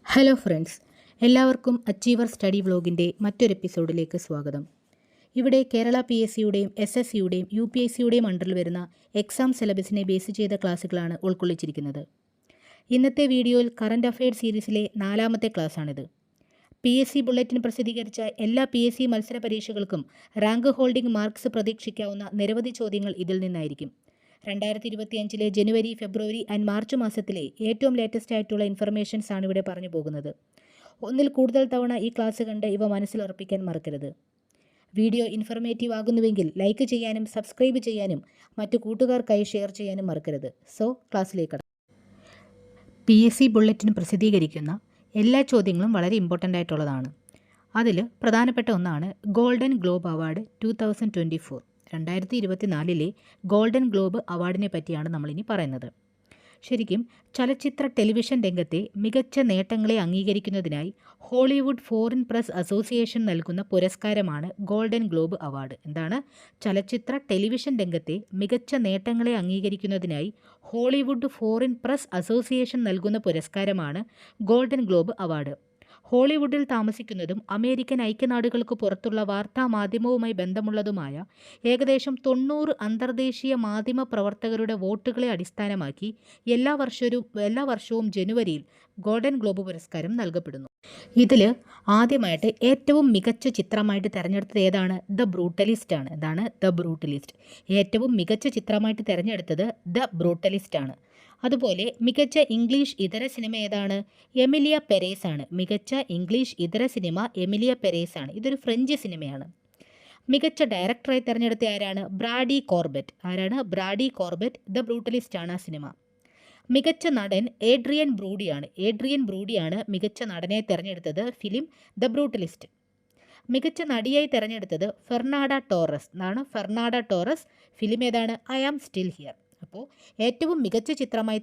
Hello friends, എല്ലാവർക്കും achiever study വ്ലോഗിൻ്റെ മറ്റൊരു എപ്പിസോഡിലേക്ക് സ്വാഗതം. ഇവിടെ കേരള PSCയുടെയും SSCയുടെയും UPSCയുടെയും അണ്ടറിൽ വരുന്ന എക്സാം സിലബസിനെ ബേസ് ചെയ്ത ക്ലാസ്സുകളാണ് ഉൾക്കൊള്ളിച്ചിരിക്കുന്നത്. ഇന്നത്തെ വീഡിയോയിൽ കറണ്ട് അഫയേഴ്സ് സീരീസിലെ 4ാമത്തെ ക്ലാസ്സാണിത്. PSC ബുള്ളറ്റിൻ പ്രസിദ്ധീകരിച്ച എല്ലാ PSC മത്സര പരീക്ഷകൾക്കും റാങ്ക് ഹോൾഡിംഗ് മാർക്സ് പ്രതീക്ഷിക്കാവുന്ന നിരവധി ചോദ്യങ്ങൾ ഇതിൽ നിന്നായിരിക്കും. 2025 ജനുവരി, ഫെബ്രുവരി ആൻഡ് മാർച്ച് മാസത്തിലെ ഏറ്റവും ലേറ്റസ്റ്റ് ആയിട്ടുള്ള ഇൻഫർമേഷൻസ് ആണ് ഇവിടെ പറഞ്ഞു പോകുന്നത്. ഒന്നിൽ കൂടുതൽ തവണ ഈ ക്ലാസ് കണ്ട് ഇവ മനസ്സിലുറപ്പിക്കാൻ മറക്കരുത്. വീഡിയോ ഇൻഫർമേറ്റീവ് ആകുന്നുവെങ്കിൽ ലൈക്ക് ചെയ്യാനും സബ്സ്ക്രൈബ് ചെയ്യാനും മറ്റു കൂട്ടുകാർക്കായി ഷെയർ ചെയ്യാനും മറക്കരുത്. സോ ക്ലാസ്സിലേക്ക് കടക്കാം. PSC ബുള്ളറ്റിൻ പ്രസിദ്ധീകരിക്കുന്ന എല്ലാ ചോദ്യങ്ങളും വളരെ ഇമ്പോർട്ടൻ്റ് ആയിട്ടുള്ളതാണ്. അതിൽ പ്രധാനപ്പെട്ട ഒന്നാണ് golden globe award 2024. 2024 golden globe അവാർഡിനെ പറ്റിയാണ് നമ്മളിനി പറയുന്നത്. ശരിക്കും ചലച്ചിത്ര ടെലിവിഷൻ രംഗത്തെ മികച്ച നേട്ടങ്ങളെ അംഗീകരിക്കുന്നതിനായി ഹോളിവുഡ് ഫോറിൻ പ്രസ് അസോസിയേഷൻ നൽകുന്ന പുരസ്കാരമാണ് ഗോൾഡൻ ഗ്ലോബ് അവാർഡ്. എന്താണ്? ചലച്ചിത്ര ടെലിവിഷൻ രംഗത്തെ മികച്ച നേട്ടങ്ങളെ അംഗീകരിക്കുന്നതിനായി ഹോളിവുഡ് ഫോറിൻ പ്രസ് അസോസിയേഷൻ നൽകുന്ന പുരസ്കാരമാണ് ഗോൾഡൻ ഗ്ലോബ് അവാർഡ്. ഹോളിവുഡിൽ താമസിക്കുന്നതും അമേരിക്കൻ ഐക്യനാടുകൾക്ക് പുറത്തുള്ള വാർത്താ മാധ്യമവുമായി ബന്ധമുള്ളതുമായ ഏകദേശം 90 അന്തർദേശീയ മാധ്യമ പ്രവർത്തകരുടെ വോട്ടുകളെ അടിസ്ഥാനമാക്കി എല്ലാ വർഷവും ജനുവരിയിൽ ഗോൾഡൻ ഗ്ലോബ് പുരസ്കാരം നൽകപ്പെടുന്നു. ഇതിൽ ആദ്യമായിട്ട് ഏറ്റവും മികച്ച ചിത്രമായിട്ട് തിരഞ്ഞെടുത്തത് ഏതാണ്? ദ ബ്രൂട്ടലിസ്റ്റ് ആണ്. എന്താണ്? The brutalist. ഏറ്റവും മികച്ച ചിത്രമായിട്ട് തിരഞ്ഞെടുത്തത് ദ ബ്രൂട്ടലിസ്റ്റ് ആണ്. അതുപോലെ മികച്ച ഇംഗ്ലീഷ് ഇതര സിനിമ ഏതാണ്? എമിലിയ പെരേസ് ആണ്. മികച്ച ഇംഗ്ലീഷ് ഇതര സിനിമ എമിലിയ പെരേസ് ആണ്. ഇതൊരു ഫ്രഞ്ച് സിനിമയാണ്. മികച്ച ഡയറക്ടറായി തിരഞ്ഞെടുത്ത ആരാണ്? Brady Corbet. ആരാണ്? Brady Corbet. ദ ബ്രൂട്ടലിസ്റ്റ് ആണ് ആ സിനിമ. മികച്ച നടൻ ഏഡ്രിയൻ ബ്രൂഡിയാണ് മികച്ച നടനെ തിരഞ്ഞെടുത്തത് ഫിലിം ദ ബ്രൂട്ടലിസ്റ്റ്. മികച്ച നടിയായി തിരഞ്ഞെടുത്തത് ഫെർണാഡ ടോറസ് എന്നാണ്. Fernanda Torres. ഫിലിം ഏതാണ്? I am still here. അപ്പോൾ ഏറ്റവും മികച്ച ചിത്രമായി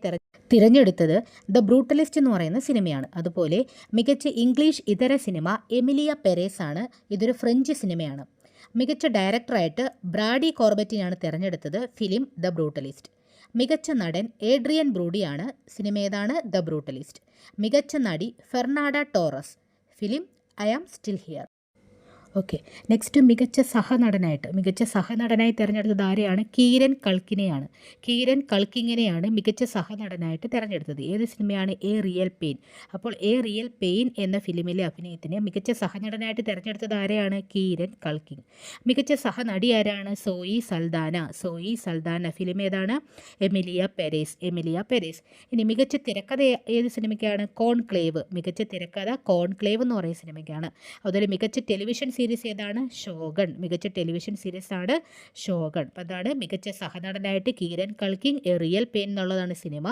തിരഞ്ഞെടുത്തത് ദ ബ്രൂട്ടലിസ്റ്റ് എന്ന് പറയുന്ന സിനിമയാണ്. അതുപോലെ മികച്ച ഇംഗ്ലീഷ് ഇതര സിനിമ എമിലിയ പെരേസ് ആണ്. ഇതൊരു ഫ്രഞ്ച് സിനിമയാണ്. മികച്ച ഡയറക്ടറായിട്ട് ബ്രാഡി കോർബറ്റിനാണ് തിരഞ്ഞെടുത്തത്. Film the brutalist. മികച്ച നടൻ ഏഡ്രിയൻ ബ്രൂഡിയാണ്. സിനിമ ഏതാണ്? The brutalist. മികച്ച നടി Fernanda Torres. Film I am still here. Okay, next മികച്ച സഹനടനായി തിരഞ്ഞെടുത്തത് ആരെയാണ്? കീരൻ കൾക്കിങ്ങിനെയാണ് മികച്ച സഹനടനായിട്ട് തിരഞ്ഞെടുത്തത്. ഏത് സിനിമയാണ്? A real pain. അപ്പോൾ എ റിയൽ പെയിൻ എന്ന ഫിലിമിലെ അഭിനയത്തിന് മികച്ച സഹനടനായിട്ട് തിരഞ്ഞെടുത്തത് ആരെയാണ്? കീരൻ കൾക്കിങ്. മികച്ച സഹനടി ആരാണ്? സോയി സൽദാന. ഫിലിം ഏതാണ്? Emilia Perez. ഇനി മികച്ച തിരക്കഥ ഏത് സിനിമയ്ക്കാണ്? കോൺക്ലേവ്. മികച്ച തിരക്കഥ കോൺക്ലേവ് എന്ന് പറയുന്ന സിനിമയ്ക്കാണ്. അതുപോലെ മികച്ച ടെലിവിഷൻ സീരീസ് ഏതാണ്? ഷോഗൺ. മികച്ച ടെലിവിഷൻ സീരീസ് ആണ് ഷോഗൺ. അപ്പോൾ അതാണ് മികച്ച സഹനടനായിട്ട് കീരൻ കൾക്കിങ്, എ റിയൽ പെയിൻ എന്നുള്ളതാണ് സിനിമ.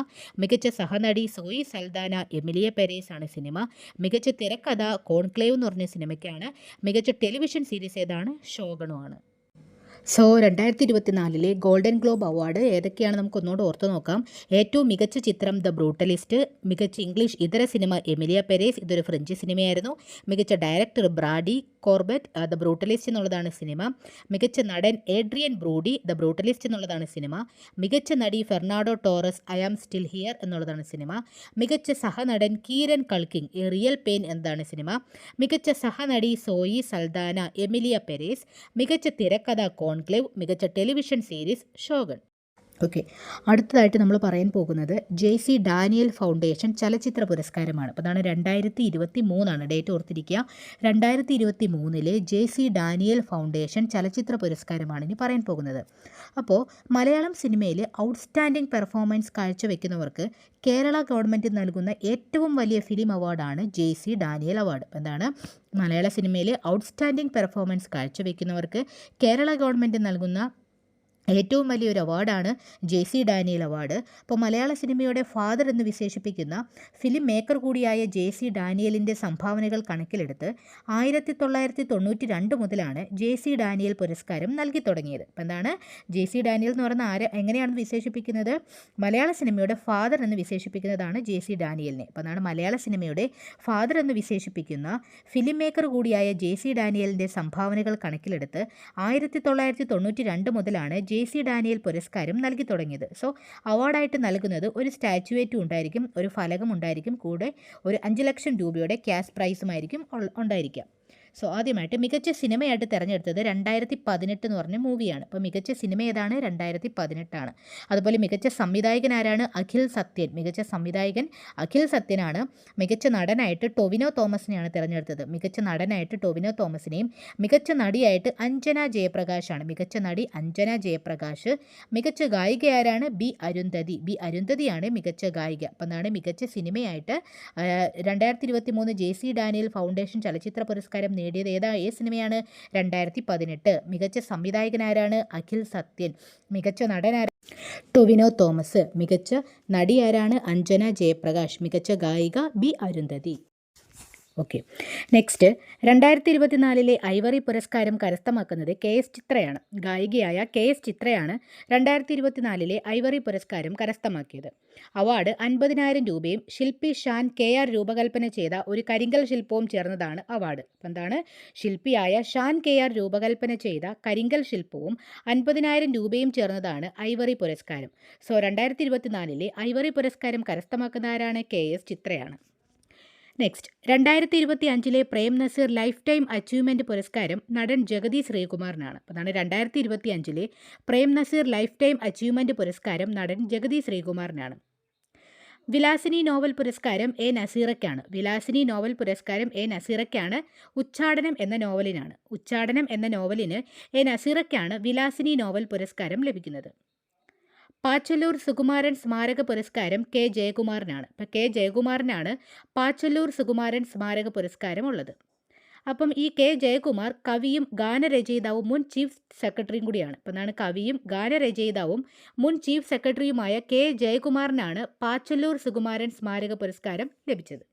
മികച്ച സഹനടി സോയി സൽദാന, എമിലിയ പെരേസ് ആണ് സിനിമ. മികച്ച തിരക്കഥ കോൺക്ലേവ് എന്ന് പറഞ്ഞ സിനിമയ്ക്കാണ്. മികച്ച ടെലിവിഷൻ സീരീസ് ഏതാണ്? ഷോഗണുമാണ്. സോ 2024 ഗോൾഡൻ ഗ്ലോബ് അവാർഡ് ഏതൊക്കെയാണ് നമുക്ക് ഒന്നുകൂടെ ഓർത്ത് നോക്കാം. ഏറ്റവും മികച്ച ചിത്രം ദ ബ്രൂട്ടലിസ്റ്റ്. മികച്ച ഇംഗ്ലീഷ് ഇതര സിനിമ എമിലിയ പെരേസ്. ഇതൊരു ഫ്രഞ്ച് സിനിമയായിരുന്നു. മികച്ച director Brady Corbet. The Brutalist എന്നുള്ളതാണ് സിനിമ. മികച്ച നടൻ ഏഡ്രിയൻ ബ്രൂഡി. ദ ബ്രൂട്ടലിസ്റ്റ് എന്നുള്ളതാണ് സിനിമ. മികച്ച നടി Fernanda Torres. I am still here എന്നുള്ളതാണ് സിനിമ. മികച്ച സഹനടൻ Kieran Culkin, a real pain എന്നതാണ് സിനിമ. മികച്ച സഹനടി സോയി സൽദാന, എമിലിയ പെരേസ്. മികച്ച തിരക്കഥ കോൺക്ലേവ്. മികച്ച ടെലിവിഷൻ സീരീസ് ഷോഗൺ. ഓക്കെ, അടുത്തതായിട്ട് നമ്മൾ പറയാൻ പോകുന്നത് JC ഡാനിയൽ ഫൗണ്ടേഷൻ ചലച്ചിത്ര പുരസ്കാരമാണ്. അപ്പോൾ അതാണ് 2023 ഡേറ്റ് ഓർത്തിരിക്കുക. 2023 JC ഡാനിയൽ ഫൗണ്ടേഷൻ ചലച്ചിത്ര പുരസ്കാരമാണ് ഇനി പറയാൻ പോകുന്നത്. അപ്പോൾ മലയാളം സിനിമയിൽ ഔട്ട്സ്റ്റാൻഡിംഗ് പെർഫോമൻസ് കാഴ്ചവെക്കുന്നവർക്ക് കേരള ഗവൺമെൻറ് നൽകുന്ന ഏറ്റവും വലിയ ഫിലിം അവാർഡാണ് JC ഡാനിയൽ അവാർഡ്. അപ്പോൾ എന്താണ്? മലയാള സിനിമയിൽ ഔട്ട്സ്റ്റാൻഡിംഗ് പെർഫോമൻസ് കാഴ്ചവെക്കുന്നവർക്ക് കേരള ഗവൺമെൻറ് നൽകുന്ന ഏറ്റവും വലിയൊരു അവാർഡാണ് JC ഡാനിയൽ അവാർഡ്. അപ്പോൾ മലയാള സിനിമയുടെ ഫാദർ എന്ന് വിശേഷിപ്പിക്കുന്ന ഫിലിം മേക്കർ കൂടിയായ JC ഡാനിയലിൻ്റെ സംഭാവനകൾ കണക്കിലെടുത്ത് 1992 മുതലാണ് JC ഡാനിയൽ പുരസ്കാരം നൽകി തുടങ്ങിയത്. അപ്പോൾ എന്താണ്? JC ഡാനിയൽ എന്ന് പറയുന്ന എങ്ങനെയാണെന്ന് വിശേഷിപ്പിക്കുന്നത്? മലയാള സിനിമയുടെ ഫാദർ എന്ന് വിശേഷിപ്പിക്കുന്നതാണ് JC ഡാനിയലിനെ. അപ്പോൾ അതാണ് മലയാള സിനിമയുടെ ഫാദർ എന്ന് വിശേഷിപ്പിക്കുന്ന ഫിലിം മേക്കർ കൂടിയായ JC ഡാനിയലിൻ്റെ സംഭാവനകൾ കണക്കിലെടുത്ത് 1992 മുതലാണ് JC ഡാനിയൽ പുരസ്കാരം നൽകി തുടങ്ങിയത്. സോ അവാർഡായിട്ട് നൽകുന്നത് ഒരു സ്റ്റാച്യുവേറ്റും ഉണ്ടായിരിക്കും, ഒരു ഫലകം ഉണ്ടായിരിക്കും, കൂടെ ഒരു 5 ലക്ഷം രൂപയുടെ ക്യാഷ് പ്രൈസുമായിരിക്കും ഉണ്ടായിരിക്കുക. സോ ആദ്യമായിട്ട് മികച്ച സിനിമയായിട്ട് തിരഞ്ഞെടുത്തത് 2018 എന്ന് പറഞ്ഞ മൂവിയാണ്. അപ്പോൾ മികച്ച സിനിമ ഏതാണ്? 2018 അതുപോലെ മികച്ച സംവിധായകൻ ആരാണ്? അഖിൽ സത്യൻ. മികച്ച സംവിധായകൻ അഖിൽ സത്യനാണ്. മികച്ച നടനായിട്ട് ടൊവിനോ തോമസിനെയാണ് തിരഞ്ഞെടുത്തത്. മികച്ച നടനായിട്ട് ടൊവിനോ തോമസിനെയും മികച്ച നടിയായിട്ട് അഞ്ജന ജയപ്രകാശാണ്. മികച്ച നടി അഞ്ജന ജയപ്രകാശ്. മികച്ച ഗായിക ആരാണ്? ബി അരുന്ധതിയാണ് മികച്ച ഗായിക. അപ്പം എന്താണ് മികച്ച സിനിമയായിട്ട് 2023 JC ഡാനിയൽ ഫൗണ്ടേഷൻ ചലച്ചിത്ര പുരസ്കാരം നേടിയത് ഏത് സിനിമയാണ്? 2018. മികച്ച സംവിധായകനാരാണ്? അഖിൽ സത്യൻ. മികച്ച നടനാരാണ്? ടൊവിനോ തോമസ്. മികച്ച നടി ആരാണ്? അഞ്ജന ജയപ്രകാശ്. മികച്ച ഗായിക B Arundhati. Okay, next 2024 Ivory പുരസ്കാരം കരസ്ഥമാക്കുന്നത് KS ചിത്രയാണ്. ഗായികയായ KS ചിത്രയാണ് 2024 ഐവറി പുരസ്കാരം കരസ്ഥമാക്കിയത്. അവാർഡ് 50,000 രൂപയും ശില്പി ഷാൻ KR രൂപകൽപ്പന ചെയ്ത ഒരു കരിങ്കൽ ശില്പവും ചേർന്നതാണ് അവാർഡ്. അപ്പം എന്താണ്? ശില്പിയായ ഷാൻ KR രൂപകൽപ്പന ചെയ്ത കരിങ്കൽ ശില്പവും 50,000 രൂപയും ചേർന്നതാണ് ഐവറി പുരസ്കാരം. സോ 2024 ഐവറി പുരസ്കാരം കരസ്ഥമാക്കുന്ന ആരാണ്? KS ചിത്രയാണ്. Next 2025 Prem Nazir lifetime achievement പുരസ്കാരം നടൻ ജഗതി ശ്രീകുമാറിനാണ്. അപ്പോൾ അതാണ് 2025 Prem Nazir lifetime achievement പുരസ്കാരം നടൻ ജഗതി ശ്രീകുമാറിനാണ്. വിലാസിനി നോവൽ പുരസ്കാരം A. നസീറയ്ക്കാണ്. വിലാസിനി നോവൽ പുരസ്കാരം A. നസീറയ്ക്കാണ്. ഉച്ചാടനം എന്ന നോവലിനാണ്. ഉച്ചാടനം എന്ന നോവലിന് A. നസീറയ്ക്കാണ് വിലാസിനി നോവൽ പുരസ്കാരം ലഭിക്കുന്നത്. പാച്ചല്ലൂർ സുകുമാരൻ സ്മാരക പുരസ്കാരം K. ജയകുമാറിനാണ്. അപ്പോൾ K. ജയകുമാറിനാണ് പാച്ചല്ലൂർ സുകുമാരൻ സ്മാരക പുരസ്കാരം ഉള്ളത്. അപ്പം ഈ K. ജയകുമാർ കവിയും ഗാനരചയിതാവും മുൻ ചീഫ് സെക്രട്ടറിയും കൂടിയാണ്. അപ്പം എന്താണ്? കവിയും ഗാനരചയിതാവും മുൻ ചീഫ് സെക്രട്ടറിയുമായ K. ജയകുമാറിനാണ് പാച്ചല്ലൂർ സുകുമാരൻ സ്മാരക പുരസ്കാരം ലഭിച്ചത്.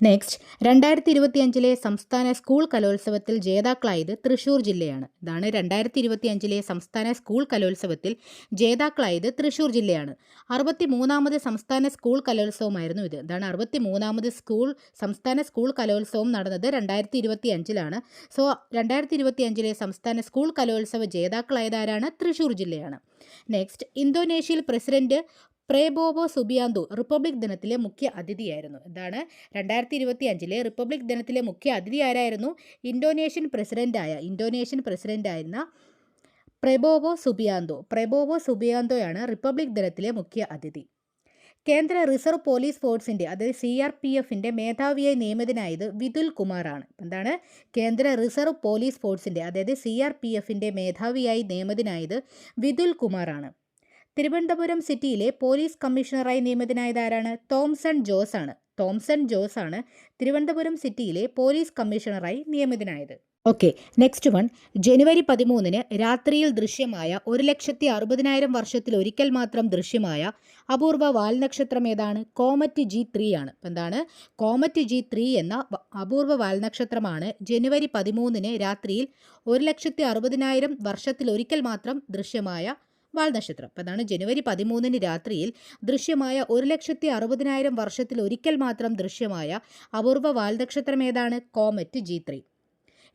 നെക്സ്റ്റ് 2025 സംസ്ഥാന സ്കൂൾ കലോത്സവത്തിൽ ജേതാക്കളായത് തൃശ്ശൂർ ജില്ലയാണ്. ഇതാണ് 2025 സംസ്ഥാന സ്കൂൾ കലോത്സവത്തിൽ ജേതാക്കളായത് തൃശ്ശൂർ ജില്ലയാണ്. 63ാമത് സംസ്ഥാന സ്കൂൾ കലോത്സവമായിരുന്നു ഇത്. ഇതാണ് 63ാമത് സംസ്ഥാന സ്കൂൾ കലോത്സവം നടന്നത് 2025. സോ 2025 സംസ്ഥാന സ്കൂൾ കലോത്സവ ജേതാക്കളായതാരാണ്? തൃശ്ശൂർ ജില്ലയാണ്. നെക്സ്റ്റ് ഇന്തോനേഷ്യയിൽ പ്രസിഡന്റ് പ്രേബോവോ സുബിയാന്തോ റിപ്പബ്ലിക് ദിനത്തിലെ മുഖ്യ അതിഥിയായിരുന്നു. എന്താണ്? 2025 റിപ്പബ്ലിക് ദിനത്തിലെ മുഖ്യ അതിഥി ആരായിരുന്നു? ഇന്തോനേഷ്യൻ പ്രസിഡൻ്റായിരുന്ന പ്രേബോവോ സുബിയാന്തോയാണ് റിപ്പബ്ലിക് ദിനത്തിലെ മുഖ്യ അതിഥി. കേന്ദ്ര റിസർവ് പോലീസ് ഫോഴ്സിൻ്റെ അതായത് CRPFൻ്റെ മേധാവിയായി നിയമിതനായത് വിതുൽ കുമാറാണ്. എന്താണ്? കേന്ദ്ര റിസർവ് പോലീസ് ഫോഴ്സിൻ്റെ അതായത് CRPFൻ്റെ മേധാവിയായി നിയമിതനായത് വിതുൽ കുമാറാണ്. തിരുവനന്തപുരം സിറ്റിയിലെ പോലീസ് കമ്മീഷണറായി നിയമിതനായത് ആരാണ്? തോംസൺ ജോസ് ആണ് തിരുവനന്തപുരം സിറ്റിയിലെ പോലീസ് കമ്മീഷണറായി നിയമിതനായത്. Okay, next one. ജനുവരി 13 രാത്രിയിൽ ദൃശ്യമായ 1,60,000 വർഷത്തിലൊരിക്കൽ മാത്രം ദൃശ്യമായ അപൂർവ വാൽനക്ഷത്രം ഏതാണ്? കോമറ്റ് G3 ആണ്. അപ്പം എന്താണ്? കോമറ്റ് G3 എന്ന അപൂർവ വാൽനക്ഷത്രമാണ് ജനുവരി 13 രാത്രിയിൽ 1,60,000 വർഷത്തിലൊരിക്കൽ മാത്രം ദൃശ്യമായ വാൽനക്ഷത്രം. അപ്പോൾ അതാണ് ജനുവരി 13 രാത്രിയിൽ ദൃശ്യമായ 1,60,000 വർഷത്തിലൊരിക്കൽ മാത്രം ദൃശ്യമായ അപൂർവ വാൽനക്ഷത്രം ഏതാണ്? Comet G3.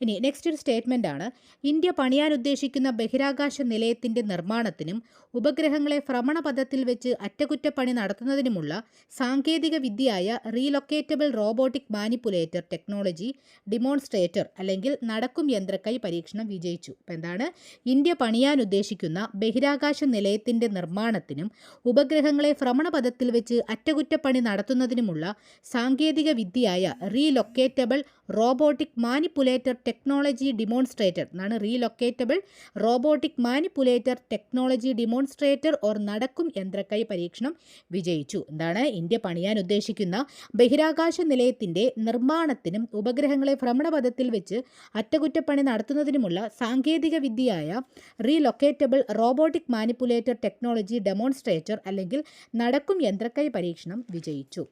ഇനി നെക്സ്റ്റ് ഒരു സ്റ്റേറ്റ്മെൻ്റ് ആണ്. ഇന്ത്യ പണിയാൻ ഉദ്ദേശിക്കുന്ന ബഹിരാകാശ നിലയത്തിൻ്റെ നിർമ്മാണത്തിനും ഉപഗ്രഹങ്ങളെ ഭ്രമണപഥത്തിൽ വെച്ച് അറ്റകുറ്റപ്പണി നടത്തുന്നതിനുമുള്ള സാങ്കേതിക വിദ്യയായ റീലൊക്കേറ്റബിൾ റോബോട്ടിക് മാനിപ്പുലേറ്റർ ടെക്നോളജി ഡിമോൺസ്ട്രേറ്റർ അല്ലെങ്കിൽ നടക്കും യന്ത്രക്കൈ പരീക്ഷണം വിജയിച്ചു. അപ്പോൾ എന്താണ്? ഇന്ത്യ പണിയാൻ ഉദ്ദേശിക്കുന്ന ബഹിരാകാശ നിലയത്തിൻ്റെ നിർമ്മാണത്തിനും ഉപഗ്രഹങ്ങളെ ഭ്രമണപഥത്തിൽ വെച്ച് അറ്റകുറ്റപ്പണി നടത്തുന്നതിനുമുള്ള സാങ്കേതിക വിദ്യയായ relocatable robotic manipulator technology demonstrator എന്നാണ്. Relocatable robotic manipulator technology demonstrator ഓർ നടക്കും യന്ത്രക്കൈ പരീക്ഷണം വിജയിച്ചു. എന്താണ്? ഇന്ത്യ പണിയാൻ ഉദ്ദേശിക്കുന്ന ബഹിരാകാശ നിലയത്തിൻ്റെ നിർമ്മാണത്തിനും ഉപഗ്രഹങ്ങളെ ഭ്രമണപഥത്തിൽ വെച്ച് അറ്റകുറ്റപ്പണി നടത്തുന്നതിനുമുള്ള സാങ്കേതിക വിദ്യയായ relocatable robotic manipulator technology demonstrator അല്ലെങ്കിൽ നടക്കും യന്ത്രക്കൈ പരീക്ഷണം വിജയിച്ചു.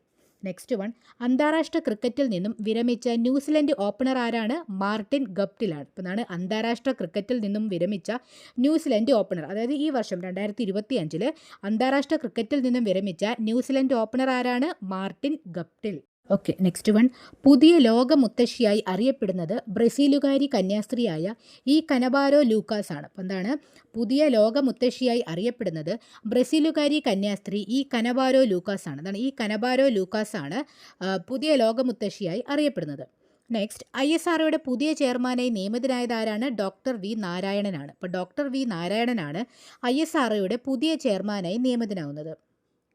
Next one. അന്താരാഷ്ട്ര ക്രിക്കറ്റിൽ നിന്നും വിരമിച്ച ന്യൂസിലൻഡ് ഓപ്പണർ ആരാണ്? മാർട്ടിൻ ഗപ്റ്റിലാണ്. അപ്പോൾ അതാണ് അന്താരാഷ്ട്ര ക്രിക്കറ്റിൽ നിന്നും വിരമിച്ച ന്യൂസിലൻഡ് ഓപ്പണർ. അതായത് ഈ വർഷം 2025 അന്താരാഷ്ട്ര ക്രിക്കറ്റിൽ നിന്നും വിരമിച്ച ന്യൂസിലൻഡ് ഓപ്പണർ ആരാണ്? Martin Guptill. Okay, next one. പുതിയ ലോക മുത്തശ്ശിയായി അറിയപ്പെടുന്നത് ബ്രസീലുകാരി കന്യാസ്ത്രീയായ ഈ കനബാരോ ലൂക്കാസ് ആണ്. അപ്പോൾ എന്താണ് പുതിയ ലോക മുത്തശ്ശിയായി അറിയപ്പെടുന്നത് ബ്രസീലുകാരി കന്യാസ്ത്രീ ഈ കനബാരോ ലൂക്കാസ് ആണ്. അതാണ് ഈ കനബാരോ ലൂക്കാസ് ആണ് പുതിയ ലോക മുത്തശ്ശിയായി അറിയപ്പെടുന്നത്. നെക്സ്റ്റ്, ISROയുടെ പുതിയ ചെയർമാനായി നിയമിതനായത് ആരാണ്? ഡോക്ടർ വി നാരായണനാണ്. അപ്പോൾ ഡോക്ടർ വി നാരായണനാണ് ISROയുടെ പുതിയ ചെയർമാനായി നിയമിതനാവുന്നത്.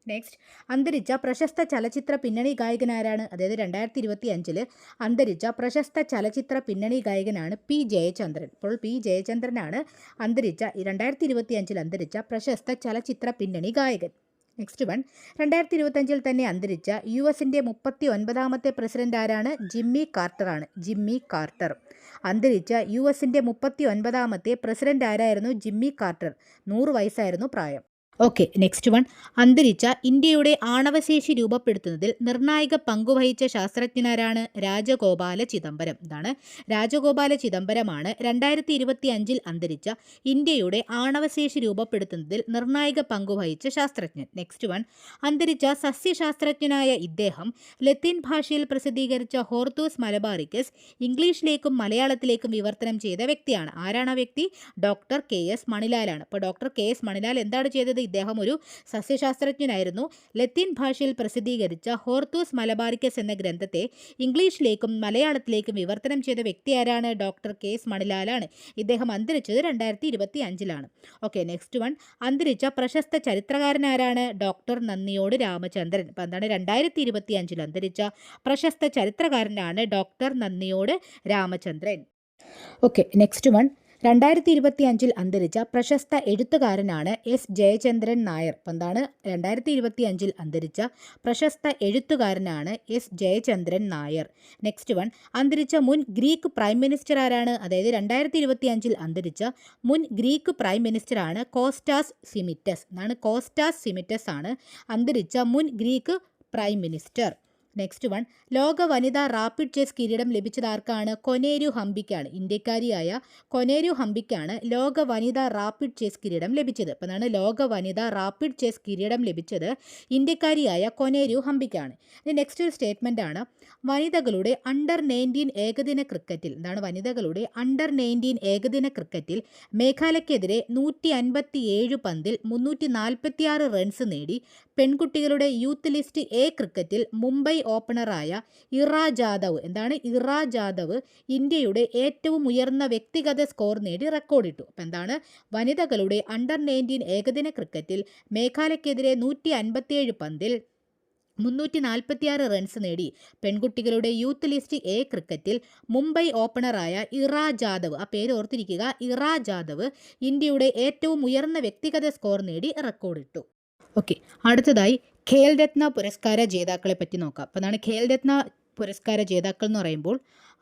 നെക്സ്റ്റ്, അന്തരിച്ച പ്രശസ്ത ചലച്ചിത്ര പിന്നണി ഗായകനാരാണ്? അതായത് 2025 അന്തരിച്ച പ്രശസ്ത ചലച്ചിത്ര പിന്നണി ഗായകനാണ് പി ജയചന്ദ്രൻ. ഇപ്പോൾ പി ജയചന്ദ്രനാണ് 2025 അന്തരിച്ച പ്രശസ്ത ചലച്ചിത്ര പിന്നണി ഗായകൻ. നെക്സ്റ്റ് വൺ, 2025 തന്നെ അന്തരിച്ച US-ൻ്റെ 39ാമത്തെ പ്രസിഡന്റ് ആരാണ്? ജിമ്മി കാർട്ടർ ആണ്. Jimmy quarter. അന്തരിച്ച US-ൻ്റെ 39ാമത്തെ പ്രസിഡന്റ് ആരായിരുന്നു? Jimmy quarter. 100 വയസ്സായിരുന്നു പ്രായം. Okay, next one. അന്തരിച്ച ഇന്ത്യയുടെ ആണവശേഷി രൂപപ്പെടുത്തുന്നതിൽ നിർണായക പങ്കുവഹിച്ച ശാസ്ത്രജ്ഞനാരാണ്? രാജഗോപാല ചിദംബരം. ഇതാണ് രാജഗോപാല ചിദംബരമാണ് 2025 അന്തരിച്ച ഇന്ത്യയുടെ ആണവശേഷി രൂപപ്പെടുത്തുന്നതിൽ നിർണായക പങ്കുവഹിച്ച ശാസ്ത്രജ്ഞൻ. Next one. അന്തരിച്ച സസ്യശാസ്ത്രജ്ഞനായ ഇദ്ദേഹം ലത്തീൻ ഭാഷയിൽ പ്രസിദ്ധീകരിച്ച ഹോർത്തൂസ് മലബാറിക്കസ് ഇംഗ്ലീഷിലേക്കും മലയാളത്തിലേക്കും വിവർത്തനം ചെയ്ത വ്യക്തിയാണ്. ആരാണ് ആ വ്യക്തി? Doctor KS മണിലാലാണ്. അപ്പോൾ ഡോക്ടർ KS മണിലാൽ എന്താണ് ചെയ്തത്? ഇദ്ദേഹം ഒരു സസ്യശാസ്ത്രജ്ഞനായിരുന്നു. ലത്തീൻ ഭാഷയിൽ പ്രസിദ്ധീകരിച്ച ഹോർത്തൂസ് മലബാറിക്കസ് എന്ന ഗ്രന്ഥത്തെ ഇംഗ്ലീഷിലേക്കും മലയാളത്തിലേക്കും വിവർത്തനം ചെയ്ത വ്യക്തി ആരാണ്? Doctor KS മണിലാലാണ്. ഇദ്ദേഹം അന്തരിച്ചത് 2025 ഓക്കെ, നെക്സ്റ്റ് വൺ. അന്തരിച്ച പ്രശസ്ത ചരിത്രകാരനാരാണ്? ഡോക്ടർ നന്ദിയോട് രാമചന്ദ്രൻ. അപ്പോൾ എന്താണ് 2025 അന്തരിച്ച പ്രശസ്ത ചരിത്രകാരനാണ് ഡോക്ടർ നന്ദിയോട് രാമചന്ദ്രൻ. Okay, next one. 2025 അന്തരിച്ച പ്രശസ്ത എഴുത്തുകാരനാണ് S ജയചന്ദ്രൻ നായർ. അപ്പം എന്താണ് 2025 അന്തരിച്ച പ്രശസ്ത എഴുത്തുകാരനാണ് S Jayachandran Nair. Next one. അന്തരിച്ച മുൻ ഗ്രീക്ക് പ്രൈം മിനിസ്റ്റർ ആരാണ്? അതായത് 2025 അന്തരിച്ച മുൻ ഗ്രീക്ക് പ്രൈം മിനിസ്റ്ററാണ് കോസ്റ്റാസ് സിമിറ്റസ്. എന്നാണ് കോസ്റ്റാസ് സിമിറ്റസ് ആണ് അന്തരിച്ച മുൻ Greek prime minister. Next one. ലോക വനിതാ റാപ്പിഡ് ചെസ് കിരീടം ലഭിച്ചത് ആർക്കാണ്? കൊനേരു ഹംപിക്കാണ്. ഇന്ത്യക്കാരിയായ കൊനേരു ഹംപിക്കാണ് ലോക വനിതാ റാപ്പിഡ് ചെസ് കിരീടം ലഭിച്ചത്. അപ്പോൾ അതാണ് ലോക വനിതാ റാപ്പിഡ് ചെസ് കിരീടം ലഭിച്ചത് ഇന്ത്യക്കാരിയായ കൊനേരു ഹംപിക്കാണ്. ഇനി നെക്സ്റ്റ് ഒരു സ്റ്റേറ്റ്മെൻ്റ് ആണ്. വനിതകളുടെ അണ്ടർ-19 ഏകദിന ക്രിക്കറ്റിൽ വനിതകളുടെ അണ്ടർ-19 ഏകദിന ക്രിക്കറ്റിൽ മേഘാലയ്ക്കെതിരെ 157 പന്തിൽ 346 റൺസ് നേടി പെൺകുട്ടികളുടെ യൂത്ത് ലിസ്റ്റ് A ക്രിക്കറ്റിൽ മുംബൈ ഓപ്പണറായ ഇറ ജാദവ് ഇന്ത്യയുടെ ഏറ്റവും ഉയർന്ന വ്യക്തിഗത സ്കോർ നേടി റെക്കോർഡിട്ടു. അപ്പം എന്താണ് വനിതകളുടെ അണ്ടർ-19 ഏകദിന ക്രിക്കറ്റിൽ മേഘാലയ്ക്കെതിരെ 157 പന്തിൽ 346 റൺസ് നേടി പെൺകുട്ടികളുടെ യൂത്ത് ലിസ്റ്റ് A ക്രിക്കറ്റിൽ മുംബൈ ഓപ്പണറായ ഇറ ജാദവ്, ആ പേര് ഓർത്തിരിക്കുക, ഇറ ജാദവ് ഇന്ത്യയുടെ ഏറ്റവും ഉയർന്ന വ്യക്തിഗത സ്കോർ നേടി റെക്കോർഡിട്ടു. ഓക്കെ, അടുത്തതായി ഖേൽ രത്ന പുരസ്കാര ജേതാക്കളെ പറ്റി നോക്കാം. അപ്പോൾ അതാണ് ഖേൽ രത്ന പുരസ്കാര ജേതാക്കൾ എന്ന് പറയുമ്പോൾ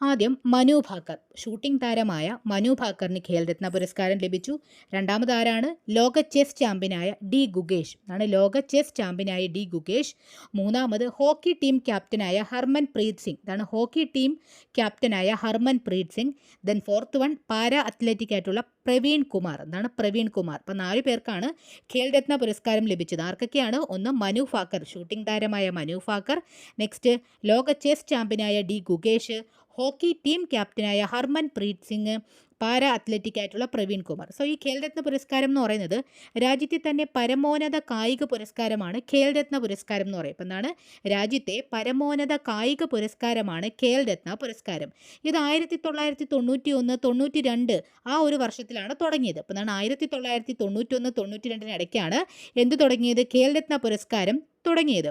ആദ്യം മനു ഭാക്കർ, ഷൂട്ടിംഗ് താരമായ മനു ഭാക്കറിന് ഖേൽ രത്ന പുരസ്കാരം ലഭിച്ചു. രണ്ടാമത് ആരാണ്? ലോക ചെസ് ചാമ്പ്യനായ ഡി ഗുഗേഷ്. അതാണ് ലോക ചെസ് ചാമ്പ്യനായ ഡി ഗുഗേഷ്. മൂന്നാമത് ഹോക്കി ടീം ക്യാപ്റ്റനായ ഹർമൻ പ്രീത് സിംഗ്. അതാണ് ഹോക്കി ടീം ക്യാപ്റ്റനായ Harmanpreet Singh. Then fourth one para athletic ആയിട്ടുള്ള പ്രവീൺ കുമാർ. എന്താണ് പ്രവീൺ കുമാർ. അപ്പോൾ 4 പേർക്കാണ് ഖേൽ രത്ന പുരസ്കാരം ലഭിച്ചത്. ആർക്കൊക്കെയാണ്? ഒന്ന് മനു ഭാക്കർ, ഷൂട്ടിംഗ് താരമായ മനു ഭാക്കർ. നെക്സ്റ്റ് ലോക ചെസ് ചാമ്പ്യനായ ഡി ഗുഗേഷ്, ഹോക്കി ടീം ക്യാപ്റ്റനായ Harmanpreet Singh, para athletic ആയിട്ടുള്ള പ്രവീൺ കുമാർ. സോ ഈ ഖേൽ രത്ന പുരസ്കാരം എന്ന് പറയുന്നത് രാജ്യത്തെ തന്നെ പരമോന്നത കായിക പുരസ്കാരമാണ് ഖേൽ രത്ന പുരസ്കാരം എന്ന് പറയും. അപ്പം എന്താണ് രാജ്യത്തെ പരമോന്നത കായിക പുരസ്കാരമാണ് ഖേൽ രത്ന പുരസ്കാരം. ഇത് 1991, 92 ആ ഒരു വർഷത്തിലാണ് തുടങ്ങിയത്. അപ്പം എന്താണ് 1991, 92 ഇടയ്ക്കാണ് എന്ത് തുടങ്ങിയത്? ഖേൽ രത്ന പുരസ്കാരം തുടങ്ങിയത്.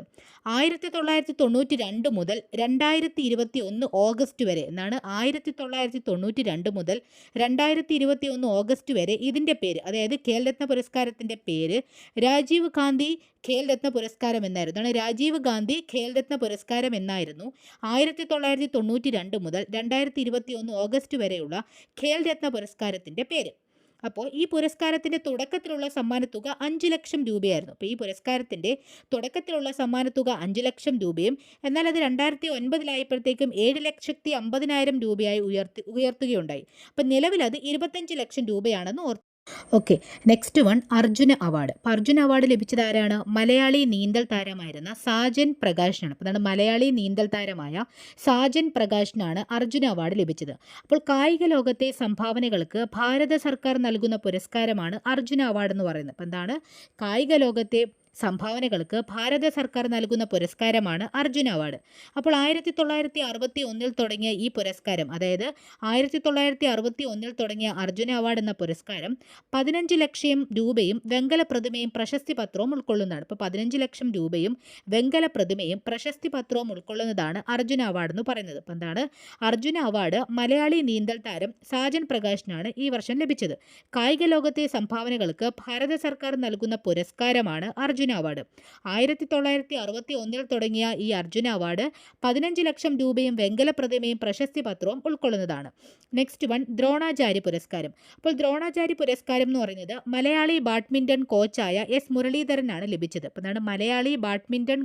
1992 മുതൽ 2021 ഓഗസ്റ്റ് വരെ എന്നാണ് 1992 മുതൽ 2021 ഓഗസ്റ്റ് വരെ ഇതിൻ്റെ പേര്, അതായത് ഖേൽ രത്ന പുരസ്കാരത്തിൻ്റെ പേര് രാജീവ് ഗാന്ധി ഖേൽ രത്ന പുരസ്കാരം എന്നായിരുന്നു. അതാണ് രാജീവ് ഗാന്ധി ഖേൽ രത്ന പുരസ്കാരം എന്നായിരുന്നു 1992 മുതൽ 2021 ഓഗസ്റ്റ് വരെയുള്ള ഖേൽ രത്ന പുരസ്കാരത്തിൻ്റെ പേര്. അപ്പോൾ ഈ പുരസ്കാരത്തിൻ്റെ തുടക്കത്തിലുള്ള സമ്മാനത്തുക 5 ലക്ഷം രൂപയായിരുന്നു. അപ്പോൾ ഈ പുരസ്കാരത്തിൻ്റെ തുടക്കത്തിലുള്ള സമ്മാനത്തുക 5 ലക്ഷം രൂപയും എന്നാൽ അത് 2009 7,50,000 രൂപയായി ഉയർത്തുകയുണ്ടായി. അപ്പം നിലവിൽ അത് 25 ലക്ഷം രൂപയാണെന്ന് okay, next one Arjuna award. അപ്പോൾ അർജുന അവാർഡ് ലഭിച്ചത് ആരാണ്? മലയാളി നീന്തൽ താരമായിരുന്ന സാജൻ പ്രകാശിനാണ്. അപ്പോൾ അതാണ് മലയാളി നീന്തൽ താരമായ സാജൻ പ്രകാശിനാണ് അർജുന അവാർഡ് ലഭിച്ചത്. അപ്പോൾ കായിക ലോകത്തെ സംഭാവനകൾക്ക് ഭാരത സർക്കാർ നൽകുന്ന പുരസ്കാരമാണ് അർജുന അവാർഡ് എന്ന് പറയുന്നത്. അപ്പോൾ എന്താണ്? കായിക ലോകത്തെ സംഭാവനകൾക്ക് ഭാരത സർക്കാർ നൽകുന്ന പുരസ്കാരമാണ് അർജുന അവാർഡ്. അപ്പോൾ 1961 തുടങ്ങിയ ഈ പുരസ്കാരം, അതായത് 1961 തുടങ്ങിയ അർജുന അവാർഡ് എന്ന പുരസ്കാരം 15 ലക്ഷം രൂപയും വെങ്കല പ്രതിമയും പ്രശസ്തി പത്രവും ഉൾക്കൊള്ളുന്നതാണ്. ഇപ്പോൾ 15 ലക്ഷം രൂപയും വെങ്കല പ്രതിമയും പ്രശസ്തി പത്രവും ഉൾക്കൊള്ളുന്നതാണ് അർജുന അവാർഡ് എന്ന് പറയുന്നത്. അപ്പോൾ എന്താണ്? അർജുന അവാർഡ് മലയാളി നീന്തൽ താരം സാജൻ പ്രകാശിനാണ് ഈ വർഷം ലഭിച്ചത്. കായിക ലോകത്തെ സംഭാവനകൾക്ക് ഭാരത സർക്കാർ നൽകുന്ന പുരസ്കാരമാണ് അർജുന അവാർഡ്. 1961 തുടങ്ങിയ ഈ അർജുന അവാർഡ് 15 ലക്ഷം രൂപയും വെങ്കല പ്രതിമയും പ്രശസ്തി പത്രവും ഉൾക്കൊള്ളുന്നതാണ്. നെക്സ്റ്റ് വൺ ദ്രോണാചാര്യ പുരസ്കാരം. അപ്പോൾ ദ്രോണാചാര്യ പുരസ്കാരം എന്ന് പറയുന്നത് മലയാളി ബാഡ്മിൻ്റൺ കോച്ചായ എസ് മുരളീധരനാണ് ലഭിച്ചത്. അപ്പോൾ എന്താണ്? മലയാളി ബാഡ്മിൻ്റൺ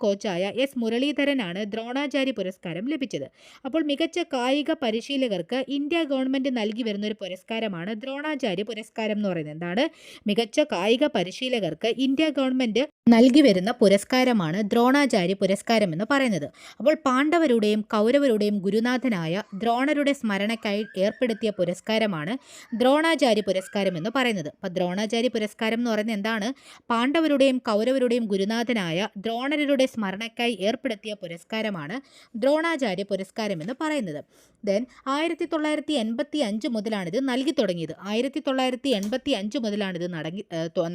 കോച്ചായ എസ് മുരളീധരനാണ് ദ്രോണാചാര്യ പുരസ്കാരം ലഭിച്ചത്. അപ്പോൾ മികച്ച കായിക പരിശീലകർക്ക് ഇന്ത്യ ഗവൺമെൻറ് നൽകി വരുന്ന ഒരു പുരസ്കാരമാണ് ദ്രോണാചാര്യ പുരസ്കാരം എന്ന് പറയുന്നത്. എന്താണ്? മികച്ച കായിക പരിശീലകർക്ക് ഇന്ത്യ ഗവൺമെൻറ് നൽകി വരുന്ന പുരസ്കാരമാണ് ദ്രോണാചാര്യ പുരസ്കാരം എന്ന് പറയുന്നത്. അപ്പോൾ പാണ്ഡവരുടെയും കൗരവരുടെയും ഗുരുനാഥനായ ദ്രോണരുടെ സ്മരണയ്ക്കായി ഏർപ്പെടുത്തിയ പുരസ്കാരമാണ് ദ്രോണാചാര്യ പുരസ്കാരം എന്ന് പറയുന്നത്. അപ്പോൾ ദ്രോണാചാര്യ പുരസ്കാരം എന്ന് പറയുന്നത് എന്താണ്? പാണ്ഡവരുടെയും കൗരവരുടെയും ഗുരുനാഥനായ ദ്രോണരുടെ സ്മരണയ്ക്കായി ഏർപ്പെടുത്തിയ പുരസ്കാരമാണ് ദ്രോണാചാര്യ പുരസ്കാരം എന്ന് പറയുന്നത്. ദെൻ 1985 മുതലാണിത് നൽകി തുടങ്ങിയത്. 1985 മുതലാണിത്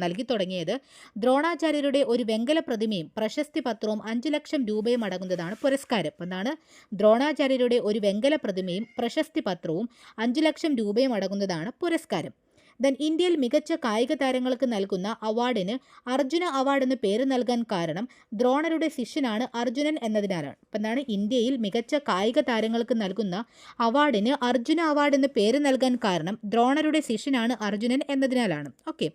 നൽകി തുടങ്ങിയത്. ദ്രോണാചാര്യരുടെ ഒരു വെങ്കല പ്രതിമയും പ്രശസ്തി പത്രവും 5 ലക്ഷം രൂപയും അടങ്ങുന്നതാണ് പുരസ്കാരം. അപ്പോൾ എന്താണ്? ദ്രോണാചാര്യരുടെ ഒരു വെങ്കല പ്രതിമയും പ്രശസ്തി പത്രവും 5 ലക്ഷം രൂപയും അടങ്ങുന്നതാണ് പുരസ്കാരം. ദെൻ ഇന്ത്യയിൽ മികച്ച കായിക താരങ്ങൾക്ക് നൽകുന്ന അവാർഡിന് അർജുന അവാർഡ് എന്ന് പേര് നൽകാൻ കാരണം ദ്രോണരുടെ ശിഷ്യനാണ് അർജുനൻ എന്നതിനാലാണ്. അപ്പം എന്താണ്? ഇന്ത്യയിൽ മികച്ച കായിക താരങ്ങൾക്ക് നൽകുന്ന അവാർഡിന് അർജുന അവാർഡ് എന്ന് പേര് നൽകാൻ കാരണം ദ്രോണരുടെ ശിഷ്യനാണ് അർജുനൻ എന്നതിനാലാണ്. ഓക്കെ.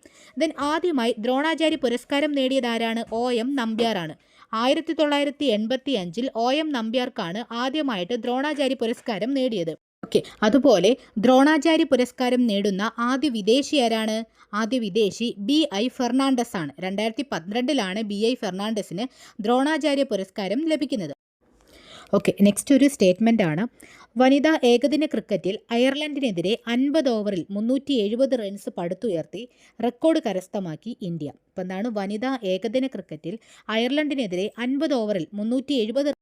ദെൻ ആദ്യമായി ദ്രോണാചാര്യ പുരസ്കാരം നേടിയതാരാണ്? OM നമ്പ്യാറാണ്. 1985 OM നമ്പ്യാർക്കാണ് ആദ്യമായിട്ട് ദ്രോണാചാര്യ പുരസ്കാരം നേടിയത്. ഓക്കെ. അതുപോലെ ദ്രോണാചാര്യ പുരസ്കാരം നേടുന്ന ആദ്യ വിദേശി ആരാണ്? ആദ്യ വിദേശി BI ഫെർണാണ്ടസ് ആണ്. 2012 BI ഫെർണാണ്ടസിന് ദ്രോണാചാര്യ പുരസ്കാരം ലഭിക്കുന്നത്. ഓക്കെ, നെക്സ്റ്റ് ഒരു സ്റ്റേറ്റ്മെൻ്റ് ആണ്. വനിതാ ഏകദിന ക്രിക്കറ്റിൽ അയർലൻഡിനെതിരെ 50 ഓവറിൽ 370 റൺസ് പടുത്തുയർത്തി റെക്കോർഡ് കരസ്ഥമാക്കി ഇന്ത്യ. അപ്പോൾ എന്താണ്? വനിതാ ഏകദിന ക്രിക്കറ്റിൽ അയർലൻഡിനെതിരെ 50 ഓവറിൽ 370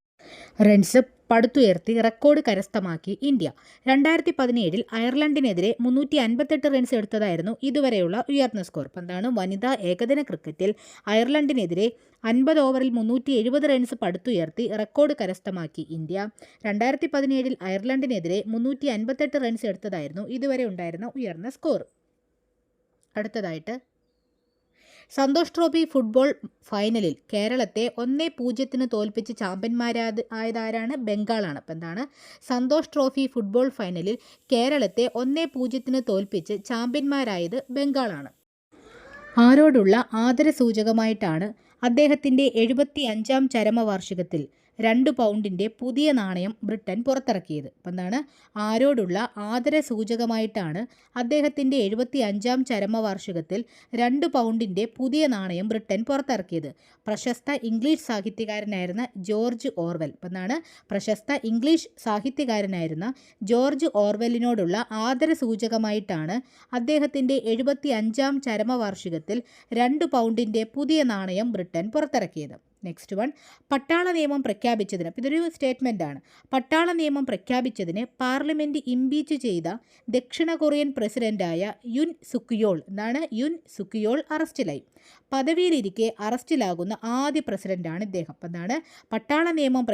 റൺസ് പടുത്തുയർത്തി റെക്കോർഡ് കരസ്ഥമാക്കി ഇന്ത്യ. 2017 അയർലൻഡിനെതിരെ 358 റൺസ് എടുത്തതായിരുന്നു ഇതുവരെയുള്ള ഉയർന്ന സ്കോർ. അപ്പോൾ എന്താണ്? വനിതാ ഏകദിന ക്രിക്കറ്റിൽ അയർലൻഡിനെതിരെ 50 ഓവറിൽ 370 റൺസ് പടുത്തുയർത്തി റെക്കോർഡ് കരസ്ഥമാക്കി ഇന്ത്യ. 2017 അയർലൻഡിനെതിരെ 358 റൺസ് എടുത്തതായിരുന്നു ഇതുവരെ ഉണ്ടായിരുന്ന ഉയർന്ന സ്കോർ. അടുത്തതായിട്ട് സന്തോഷ് ട്രോഫി ഫുട്ബോൾ ഫൈനലിൽ കേരളത്തെ 1-0 തോൽപ്പിച്ച് ചാമ്പ്യന്മാരായതാരാണ്? ബംഗാളാണ്. അപ്പോൾ എന്താണ്? സന്തോഷ് ട്രോഫി ഫുട്ബോൾ ഫൈനലിൽ കേരളത്തെ 1-0 തോൽപ്പിച്ച് ചാമ്പ്യന്മാരായത് ബംഗാളാണ്. ആരോടുള്ള ആദരസൂചകമായിട്ടാണ് അദ്ദേഹത്തിൻ്റെ 75ാം ചരമവാർഷികത്തിൽ 2 പൗണ്ടിൻ്റെ പുതിയ നാണയം ബ്രിട്ടൻ പുറത്തിറക്കിയത്? അപ്പം എന്താണ്? ആരോടുള്ള ആദരസൂചകമായിട്ടാണ് അദ്ദേഹത്തിൻ്റെ 75ാം ചരമവാർഷികത്തിൽ 2 പൗണ്ടിൻ്റെ പുതിയ നാണയം ബ്രിട്ടൻ പുറത്തിറക്കിയത്? പ്രശസ്ത ഇംഗ്ലീഷ് സാഹിത്യകാരനായിരുന്ന ജോർജ് ഓർവെൽ. അപ്പം എന്താണ്? പ്രശസ്ത ഇംഗ്ലീഷ് സാഹിത്യകാരനായിരുന്ന ജോർജ് ഓർവെലിനോടുള്ള ആദരസൂചകമായിട്ടാണ് അദ്ദേഹത്തിൻ്റെ 75ാം ചരമവാർഷികത്തിൽ 2 പൗണ്ടിൻ്റെ പുതിയ നാണയം ബ്രിട്ടൻ പുറത്തിറക്കിയത്. നെക്സ്റ്റ് വൺ പട്ടാള നിയമം പ്രഖ്യാപിച്ചതിന്. അപ്പോൾ ഇതൊരു സ്റ്റേറ്റ്മെൻ്റ് ആണ്. പട്ടാള നിയമം പ്രഖ്യാപിച്ചതിന് പാർലമെൻറ്റ് ഇംപീച്ച് ചെയ്ത ദക്ഷിണ കൊറിയൻ പ്രസിഡൻ്റായ യുൻ സുക്യോൾ അറസ്റ്റിലായി. പദവിയിലിരിക്കെ അറസ്റ്റിലാകുന്ന ആദ്യ പ്രസിഡൻ്റാണ് ഇദ്ദേഹം. അപ്പം എന്താണ്? പട്ടാള നിയമം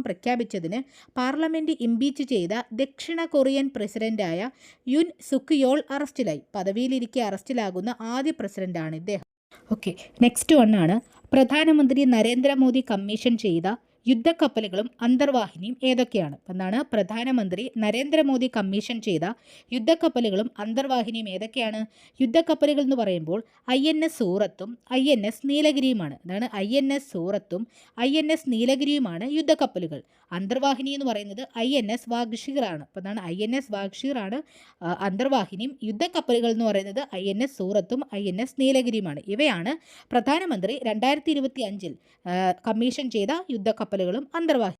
പ്രഖ്യാപിച്ചതിന് പാർലമെൻറ്റ് ഇംപീച്ച് ചെയ്ത ദക്ഷിണ കൊറിയൻ പ്രസിഡൻ്റായ യുൻ സുക്യോൾ അറസ്റ്റിലായി. പദവിയിലിരിക്കെ അറസ്റ്റിലാകുന്ന ആദ്യ പ്രസിഡൻ്റാണ് ഇദ്ദേഹം. ഓക്കെ, നെക്സ്റ്റ് വണ്ണാണ് പ്രധാനമന്ത്രി നരേന്ദ്രമോദി കമ്മീഷൻ ചെയ്ത യുദ്ധക്കപ്പലുകളും അന്തർവാഹിനിയും ഏതൊക്കെയാണ്? അപ്പം എന്താണ് പ്രധാനമന്ത്രി നരേന്ദ്രമോദി കമ്മീഷൻ ചെയ്ത യുദ്ധക്കപ്പലുകളും അന്തർവാഹിനിയും ഏതൊക്കെയാണ്? യുദ്ധക്കപ്പലുകൾ എന്ന് പറയുമ്പോൾ INS സൂറത്തും INS നീലഗിരിയുമാണ്. അതാണ് INS സൂറത്തും INS നീലഗിരിയുമാണ് യുദ്ധക്കപ്പലുകൾ. അന്തർവാഹിനി എന്ന് പറയുന്നത് INS വാഗ്ഷീർ ആണ്. അപ്പോൾ അതാണ് INS വാഗ്ഷീർ ആണ് അന്തർവാഹിനിയും. യുദ്ധക്കപ്പലുകൾ എന്ന് പറയുന്നത് INS സൂറത്തും INS നീലഗിരിയുമാണ്. ഇവയാണ് പ്രധാനമന്ത്രി 2025 കമ്മീഷൻ ചെയ്ത യുദ്ധക്കപ്പലുകളും അന്തർവാഹിനി.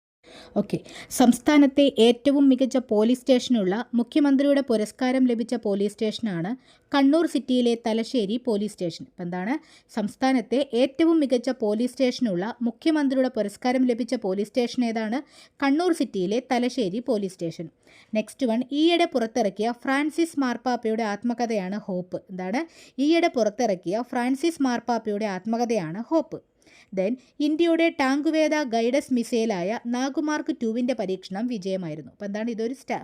ഓക്കെ, സംസ്ഥാനത്തെ ഏറ്റവും മികച്ച പോലീസ് സ്റ്റേഷനുള്ള മുഖ്യമന്ത്രിയുടെ പുരസ്കാരം ലഭിച്ച പോലീസ് സ്റ്റേഷനാണ് കണ്ണൂർ സിറ്റിയിലെ തലശ്ശേരി പോലീസ് സ്റ്റേഷൻ. അപ്പം എന്താണ് സംസ്ഥാനത്തെ ഏറ്റവും മികച്ച പോലീസ് സ്റ്റേഷനുള്ള മുഖ്യമന്ത്രിയുടെ പുരസ്കാരം ലഭിച്ച പോലീസ് സ്റ്റേഷൻ ഏതാണ്? കണ്ണൂർ സിറ്റിയിലെ Thalassery police station. Next one, ഈയിടെ പുറത്തിറക്കിയ ഫ്രാൻസിസ് മാർപ്പാപ്പയുടെ ആത്മകഥയാണ് ഹോപ്പ്. എന്താണ് ഈയിടെ പുറത്തിറക്കിയ ഫ്രാൻസിസ് മാർപ്പാപ്പയുടെ ആത്മകഥയാണ് ഹോപ്പ്. ദെൻ ഇന്ത്യയുടെ ടാങ്കുവേദ ഗൈഡസ് മിസൈലായ നാഗുമാർക്ക് 2 പരീക്ഷണം വിജയമായിരുന്നു. അപ്പോൾ എന്താണ്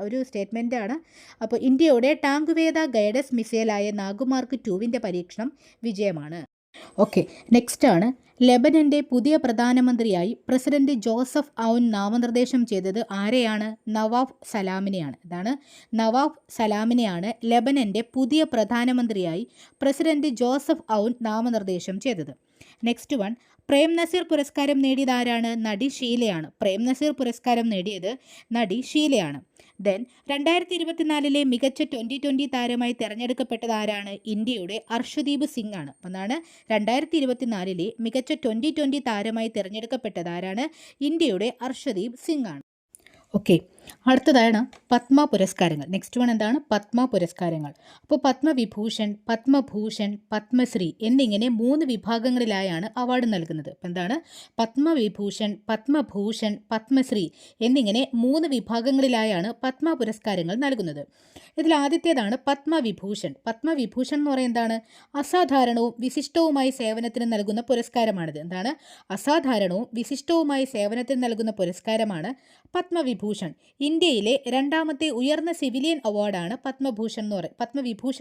ഒരു സ്റ്റേറ്റ്മെൻ്റ് ആണ്. അപ്പോൾ ഇന്ത്യയുടെ ടാങ്കുവേദ ഗൈഡസ് മിസൈലായ നാഗുമാർക്ക് 2 പരീക്ഷണം വിജയമാണ്. ഓക്കെ, നെക്സ്റ്റ് ആണ് ലെബനൻ്റെ പുതിയ പ്രധാനമന്ത്രിയായി പ്രസിഡന്റ് ജോസഫ് ഔൻ നാമനിർദ്ദേശം ചെയ്തത് ആരെയാണ്? നവാഫ് സലാമിനെയാണ്. ഇതാണ് നവാഫ് സലാമിനെയാണ് ലെബനൻ്റെ പുതിയ പ്രധാനമന്ത്രിയായി പ്രസിഡന്റ് ജോസഫ് ഔൻ നാമനിർദ്ദേശം ചെയ്തത്. നെക്സ്റ്റ് വൺ, പ്രേം നസീർ പുരസ്കാരം നേടിയത് ആരാണ്? നടി ഷീലയാണ്. പ്രേം നസീർ പുരസ്കാരം നേടിയത് നടി ഷീലയാണ്. ദെൻ 2024 മികച്ച 2020 താരമായി തിരഞ്ഞെടുക്കപ്പെട്ടത് ആരാണ്? ഇന്ത്യയുടെ അർഷദീപ് സിംഗ് ആണ്. അപ്പം എന്താണ് 2024 മികച്ച 2020 താരമായി തിരഞ്ഞെടുക്കപ്പെട്ടത് ആരാണ്? ഇന്ത്യയുടെ അർഷദീപ് സിംഗ് ആണ്. ഓക്കെ, അടുത്തതാണ് പത്മ പുരസ്കാരങ്ങൾ. നെക്സ്റ്റ് വൺ എന്താണ്? പത്മ പുരസ്കാരങ്ങൾ. അപ്പോൾ പത്മവിഭൂഷൺ, പത്മഭൂഷൺ, പത്മശ്രീ എന്നിങ്ങനെ 3 വിഭാഗങ്ങളിലായാണ് അവാർഡ് നൽകുന്നത്. അപ്പം എന്താണ് പത്മവിഭൂഷൺ, പത്മഭൂഷൺ, പത്മശ്രീ എന്നിങ്ങനെ 3 വിഭാഗങ്ങളിലായാണ് പത്മ പുരസ്കാരങ്ങൾ നൽകുന്നത്. ഇതിൽ ആദ്യത്തേതാണ് പത്മവിഭൂഷൺ. പത്മവിഭൂഷൺ എന്ന് പറയുന്നത് എന്താണ്? അസാധാരണവും വിശിഷ്ടവുമായി സേവനത്തിന് നൽകുന്ന പുരസ്കാരമാണിത്. എന്താണ്? അസാധാരണവും വിശിഷ്ടവുമായി സേവനത്തിന് നൽകുന്ന പുരസ്കാരമാണ് പത്മവിഭൂഷൺ. ഇന്ത്യയിലെ 2ാമത്തെ ഉയർന്ന സിവിലിയൻ അവാർഡാണ് പത്മവിഭൂഷൺ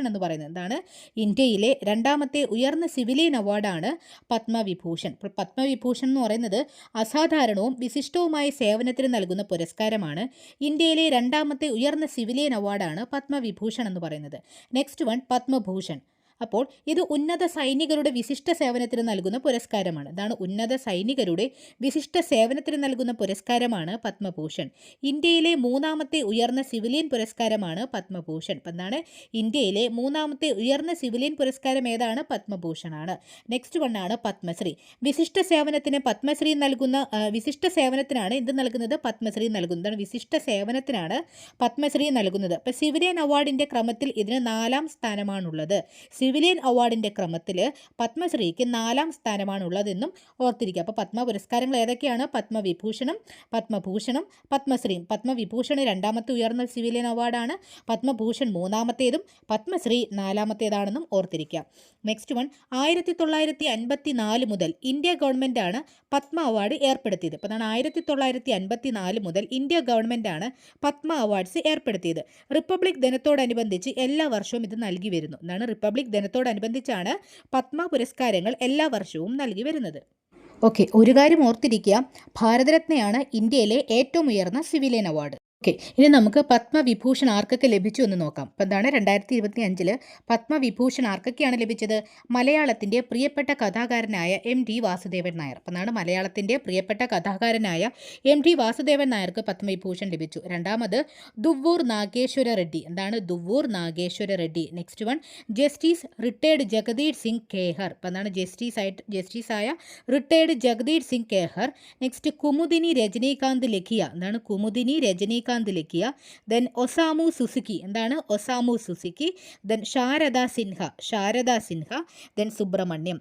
എന്ന് പറയുന്നത്. എന്താണ്? ഇന്ത്യയിലെ 2ാമത്തെ ഉയർന്ന സിവിലിയൻ അവാർഡാണ് പത്മവിഭൂഷൺ. പത്മവിഭൂഷൺ എന്ന് പറയുന്നത് അസാധാരണവും വിശിഷ്ടവുമായ സേവനത്തിന് നൽകുന്ന പുരസ്കാരമാണ്. ഇന്ത്യയിലെ 2ാമത്തെ ഉയർന്ന സിവിലിയൻ അവാർഡാണ് പത്മവിഭൂഷൺ എന്ന് പറയുന്നത്. Next one Padma Bhushan. അപ്പോൾ ഇത് ഉന്നത സൈനികരുടെ വിശിഷ്ട സേവനത്തിന് നൽകുന്ന പുരസ്കാരമാണ്. ഇതാണ് ഉന്നത സൈനികരുടെ വിശിഷ്ട സേവനത്തിന് നൽകുന്ന പുരസ്കാരമാണ് പത്മഭൂഷൺ. ഇന്ത്യയിലെ 3ാമത്തെ ഉയർന്ന സിവിലിയൻ പുരസ്കാരമാണ് പത്മഭൂഷൺ. അപ്പം എന്താണ് ഇന്ത്യയിലെ 3ാമത്തെ ഉയർന്ന സിവിലിയൻ പുരസ്കാരം ഏതാണ്? പത്മഭൂഷണാണ്. നെക്സ്റ്റ് വണ്ണാണ് പത്മശ്രീ. വിശിഷ്ട സേവനത്തിന് പത്മശ്രീ നൽകുന്ന വിശിഷ്ട സേവനത്തിനാണ് എന്ത് നൽകുന്നത്? പത്മശ്രീ നൽകുന്നതാണ്. വിശിഷ്ട സേവനത്തിനാണ് പത്മശ്രീ നൽകുന്നത്. അപ്പോൾ സിവിലിയൻ അവാർഡിൻ്റെ ക്രമത്തിൽ ഇതിന് 4ാം സ്ഥാനമാണുള്ളത്. സിവിലിയൻ അവാർഡിൻ്റെ ക്രമത്തിൽ പത്മശ്രീക്ക് 4ാം സ്ഥാനമാണുള്ളതെന്നും ഓർത്തിരിക്കുക. അപ്പോൾ പത്മ പുരസ്കാരങ്ങൾ ഏതൊക്കെയാണ്? പത്മവിഭൂഷണം, പത്മഭൂഷണം, പത്മശ്രീ. പത്മവിഭൂഷൺ 2ാമത്തെ ഉയർന്ന സിവിലിയൻ അവാർഡാണ്. പത്മഭൂഷൺ 3ാമത്തേതും പത്മശ്രീ 4ാമത്തേതാണെന്നും ഓർത്തിരിക്കുക. നെക്സ്റ്റ് വൺ, 1954 മുതൽ ഇന്ത്യ ഗവൺമെൻറ്റാണ് പത്മ അവാർഡ് ഏർപ്പെടുത്തിയത്. അപ്പോൾ അതാണ് 1954 മുതൽ ഇന്ത്യ ഗവൺമെൻറ്റാണ് പത്മ അവാർഡ്സ് ഏർപ്പെടുത്തിയത്. റിപ്പബ്ലിക് ദിനത്തോടനുബന്ധിച്ച് എല്ലാ വർഷവും ഇത് നൽകി വരുന്നു. എന്താണ്? റിപ്പബ്ലിക് ദിനത്തോടനുബന്ധിച്ചാണ് പത്മ പുരസ്കാരങ്ങൾ എല്ലാ വർഷവും നൽകി വരുന്നത്. ഓക്കെ, ഒരു കാര്യം ഓർത്തിരിക്കുക, ഭാരതരത്നയാണ് ഇന്ത്യയിലെ ഏറ്റവും ഉയർന്ന സിവിലിയൻ അവാർഡ്. ഓക്കെ, ഇനി നമുക്ക് പത്മവിഭൂഷൺ ആർക്കൊക്കെ ലഭിച്ചു എന്ന് നോക്കാം. അപ്പോൾ എന്താണ് 2025 പത്മവിഭൂഷൺ ആർക്കൊക്കെയാണ് ലഭിച്ചത്? മലയാളത്തിൻ്റെ പ്രിയപ്പെട്ട കഥാകാരനായ MT വാസുദേവൻ നായർ. അപ്പോൾ എന്താണ് മലയാളത്തിൻ്റെ പ്രിയപ്പെട്ട കഥാകാരനായ MT വാസുദേവൻ നായർക്ക് പത്മവിഭൂഷൺ ലഭിച്ചു. 2ാമത് ദുവ്വൂർ നാഗേശ്വര റെഡ്ഡി. എന്താണ്? Duvvur Nageshwara Reddy. Next one, justice retired Jagdish Singh Khehar. അപ്പോൾ എന്താണ് ജസ്റ്റിസായ റിട്ടയർഡ് ജഗദീഷ് സിംഗ് ഖേഹർ. നെക്സ്റ്റ് കുമുദിനി രജനീകാന്ത് ലഖിയ. എന്താണ്? Kumudini Rajnikant Lakhia. Then Osamu Suzuki. എന്താണ്? Osamu Suzuki. Then Sharda Sinha. Then Subramaniam.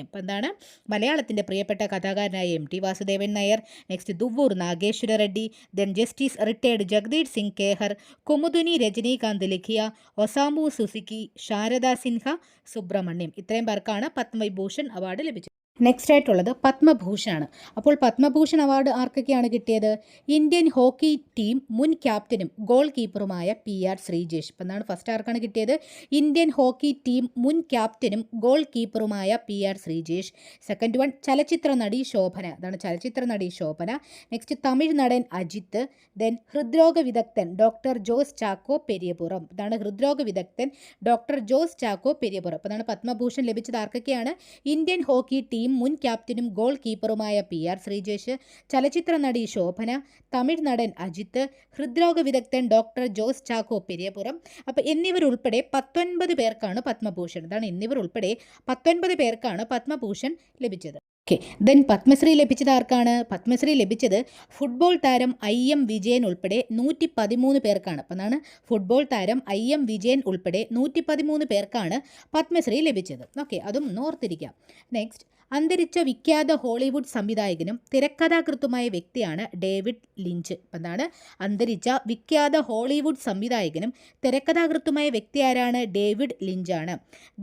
അപ്പം എന്താണ് മലയാളത്തിൻ്റെ പ്രിയപ്പെട്ട കഥാകാരനായ MT Vasudevan Nair. Next Duvvur Nageshwara Reddy. Then justice retired Jagdish Singh Khehar, Kumudini Rajnikant Lakhia, Osamu Suzuki, Sharda Sinha, Subramaniam. ഇത്രയും പേർക്കാണ് പത്മവിഭൂഷൺ അവാർഡ് ലഭിച്ചത്. നെക്സ്റ്റ് ആയിട്ടുള്ളത് പത്മഭൂഷണാണ്. അപ്പോൾ പത്മഭൂഷൺ അവാർഡ് ആർക്കൊക്കെയാണ് കിട്ടിയത്? ഇന്ത്യൻ ഹോക്കി ടീം മുൻ ക്യാപ്റ്റനും ഗോൾ കീപ്പറുമായ PR ശ്രീജേഷ്. ഇപ്പം എന്താണ് ഫസ്റ്റ് ആർക്കാണ് കിട്ടിയത്? ഇന്ത്യൻ ഹോക്കി ടീം മുൻ ക്യാപ്റ്റനും ഗോൾ കീപ്പറുമായ PR ശ്രീജേഷ്. സെക്കൻഡ് വൺ ചലച്ചിത്ര നടി ശോഭന. അതാണ് ചലച്ചിത്ര നടി ശോഭന. നെക്സ്റ്റ് തമിഴ് നടൻ അജിത്ത്. ദെൻ ഹൃദ്രോഗ വിദഗ്ധൻ ഡോക്ടർ ജോസ് ചാക്കോ പെരിയപുറം. ഇതാണ് ഹൃദ്രോഗ വിദഗ്ധൻ ഡോക്ടർ ജോസ് ചാക്കോ പെരിയപുറം. അപ്പോൾ അതാണ് പത്മഭൂഷൺ ലഭിച്ചത് ആർക്കൊക്കെയാണ്? ഇന്ത്യൻ ഹോക്കി ടീം മുൻ ക്യാപ്റ്റനും ഗോൾ കീപ്പറുമായ PR ശ്രീജേഷ്, ചലച്ചിത്ര നടി ശോഭന, തമിഴ് നടൻ അജിത്ത്, ഹൃദ്രോഗ വിദഗ്ധൻ ഡോക്ടർ ജോസ് ചാക്കോ പെരിയപുറം. അപ്പോൾ എന്നിവരുൾപ്പെടെ 19 പേർക്കാണ് പത്മഭൂഷൺ. ഇതാണ് എന്നിവരുൾപ്പെടെ 19 പേർക്കാണ് പത്മഭൂഷൺ ലഭിച്ചത്. ഓക്കെ, ദെൻ പത്മശ്രീ ലഭിച്ചത് ആർക്കാണ്? പത്മശ്രീ ലഭിച്ചത് ഫുട്ബോൾ താരം IM വിജയൻ ഉൾപ്പെടെ 113 പേർക്കാണ്. അപ്പം എന്നാണ് ഫുട്ബോൾ താരം IM വിജയൻ ഉൾപ്പെടെ 113 പേർക്കാണ് പത്മശ്രീ ലഭിച്ചത്. ഓക്കെ, അതും ഓർത്തിരിക്കാം. നെക്സ്റ്റ്, അന്തരിച്ച വിഖ്യാത ഹോളിവുഡ് സംവിധായകനും തിരക്കഥാകൃത്തുമായ വ്യക്തിയാണ് ഡേവിഡ് ലിഞ്ച്. അപ്പം എന്താണ്? അന്തരിച്ച വിഖ്യാത ഹോളിവുഡ് സംവിധായകനും തിരക്കഥാകൃത്തുമായ വ്യക്തി ആരാണ്? ഡേവിഡ് ലിഞ്ചാണ്.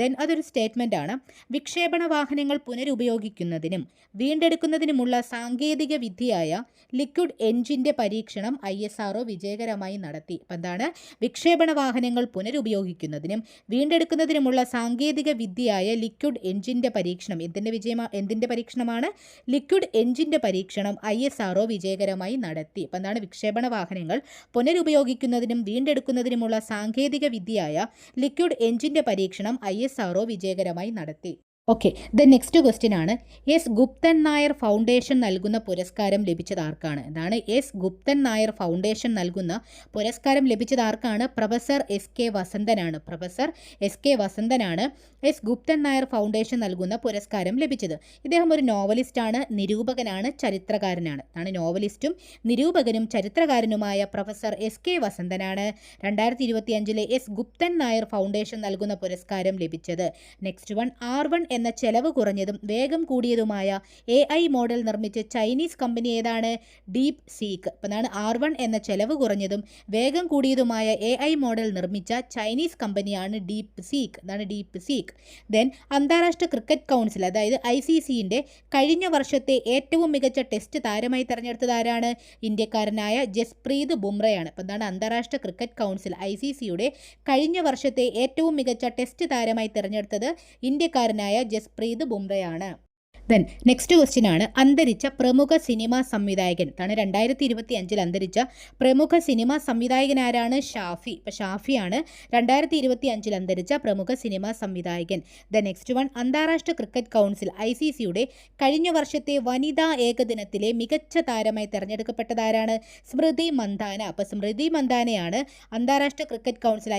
ദെൻ അതൊരു സ്റ്റേറ്റ്മെൻ്റ് ആണ്. വിക്ഷേപണ വാഹനങ്ങൾ പുനരുപയോഗിക്കുന്നതിനും വീണ്ടെടുക്കുന്നതിനുമുള്ള സാങ്കേതിക വിദ്യയായ ലിക്വിഡ് എൻജിൻ്റെ പരീക്ഷണം ISRO വിജയകരമായി നടത്തി. അപ്പം എന്താണ്? വിക്ഷേപണ വാഹനങ്ങൾ പുനരുപയോഗിക്കുന്നതിനും വീണ്ടെടുക്കുന്നതിനുമുള്ള സാങ്കേതിക വിദ്യയായ ലിക്വിഡ് എൻജിൻ്റെ പരീക്ഷണം എന്തിൻ്റെ പരീക്ഷണമാണ്? ലിക്വിഡ് എൻജിൻ്റെ പരീക്ഷണം ISRO വിജയകരമായി നടത്തി. അപ്പം എന്താണ്? വിക്ഷേപണ വാഹനങ്ങൾ പുനരുപയോഗിക്കുന്നതിനും വീണ്ടെടുക്കുന്നതിനുമുള്ള സാങ്കേതിക വിദ്യയായ ലിക്വിഡ് എൻജിൻ്റെ പരീക്ഷണം ISRO വിജയകരമായി നടത്തി. ഓക്കെ, ദ നെക്സ്റ്റ് ക്വസ്റ്റ്യൻ ആണ്, എസ് ഗുപ്തൻ നായർ ഫൗണ്ടേഷൻ നൽകുന്ന പുരസ്കാരം ലഭിച്ചത് ആർക്കാണ്? എന്താണ്? എസ് ഗുപ്തൻ നായർ ഫൗണ്ടേഷൻ നൽകുന്ന പുരസ്കാരം ലഭിച്ചത് ആർക്കാണ്? പ്രൊഫസർ SK വസന്തനാണ്. പ്രൊഫസർ SK വസന്തനാണ് എസ് ഗുപ്തൻ നായർ ഫൗണ്ടേഷൻ നൽകുന്ന പുരസ്കാരം ലഭിച്ചത്. ഇദ്ദേഹം ഒരു നോവലിസ്റ്റാണ്, നിരൂപകനാണ്, ചരിത്രകാരനാണ്. ആണ് നോവലിസ്റ്റും നിരൂപകനും ചരിത്രകാരനുമായ പ്രൊഫസർ SK വസന്തനാണ് 2025 എസ് ഗുപ്തൻ നായർ ഫൗണ്ടേഷൻ നൽകുന്ന പുരസ്കാരം ലഭിച്ചത്. നെക്സ്റ്റ് വൺ, R1 എന്ന ചെലവ് കുറഞ്ഞതും വേഗം കൂടിയതുമായ AI മോഡൽ നിർമ്മിച്ച ചൈനീസ് കമ്പനി ഏതാണ്? Deep seek. അപ്പം അതാണ് R1 എന്ന ചെലവ് കുറഞ്ഞതും വേഗം കൂടിയതുമായ AI മോഡൽ നിർമ്മിച്ച ചൈനീസ് കമ്പനിയാണ് ഡീപ് സീക്ക്. അതാണ് ഡീപ് സീക്ക്. ദെൻ അന്താരാഷ്ട്ര ക്രിക്കറ്റ് കൗൺസിൽ അതായത് ICCൻ്റെ കഴിഞ്ഞ വർഷത്തെ ഏറ്റവും മികച്ച ടെസ്റ്റ് താരമായി തിരഞ്ഞെടുത്തത് ആരാണ്? ഇന്ത്യക്കാരനായ ജസ്പ്രീത് ബുംറയാണ്. അപ്പം എന്താണ്? അന്താരാഷ്ട്ര ക്രിക്കറ്റ് കൗൺസിൽ ICCയുടെ കഴിഞ്ഞ വർഷത്തെ ഏറ്റവും മികച്ച ടെസ്റ്റ് താരമായി തിരഞ്ഞെടുത്തത് ഇന്ത്യക്കാരനായ ജസ്പ്രീത് ബുംറയാണ്. ദെൻ നെക്സ്റ്റ് ക്വസ്റ്റ്യൻ ആണ്, അന്തരിച്ച പ്രമുഖ സിനിമാ സംവിധായകൻ. ആണ് 2025 അന്തരിച്ച പ്രമുഖ സിനിമാ സംവിധായകൻ ആരാണ്? ഷാഫി. ഇപ്പോൾ ഷാഫിയാണ് 2025 അന്തരിച്ച പ്രമുഖ സിനിമാ സംവിധായകൻ. ദ നെക്സ്റ്റ് വൺ, അന്താരാഷ്ട്ര ക്രിക്കറ്റ് കൗൺസിൽ ICCയുടെ കഴിഞ്ഞ വർഷത്തെ വനിതാ ഏകദിനത്തിലെ മികച്ച താരമായി തിരഞ്ഞെടുക്കപ്പെട്ടത് ആരാണ്? സ്മൃതി മന്ദാന. അപ്പോൾ സ്മൃതി മന്ദാനയാണ് അന്താരാഷ്ട്ര ക്രിക്കറ്റ് കൗൺസിൽ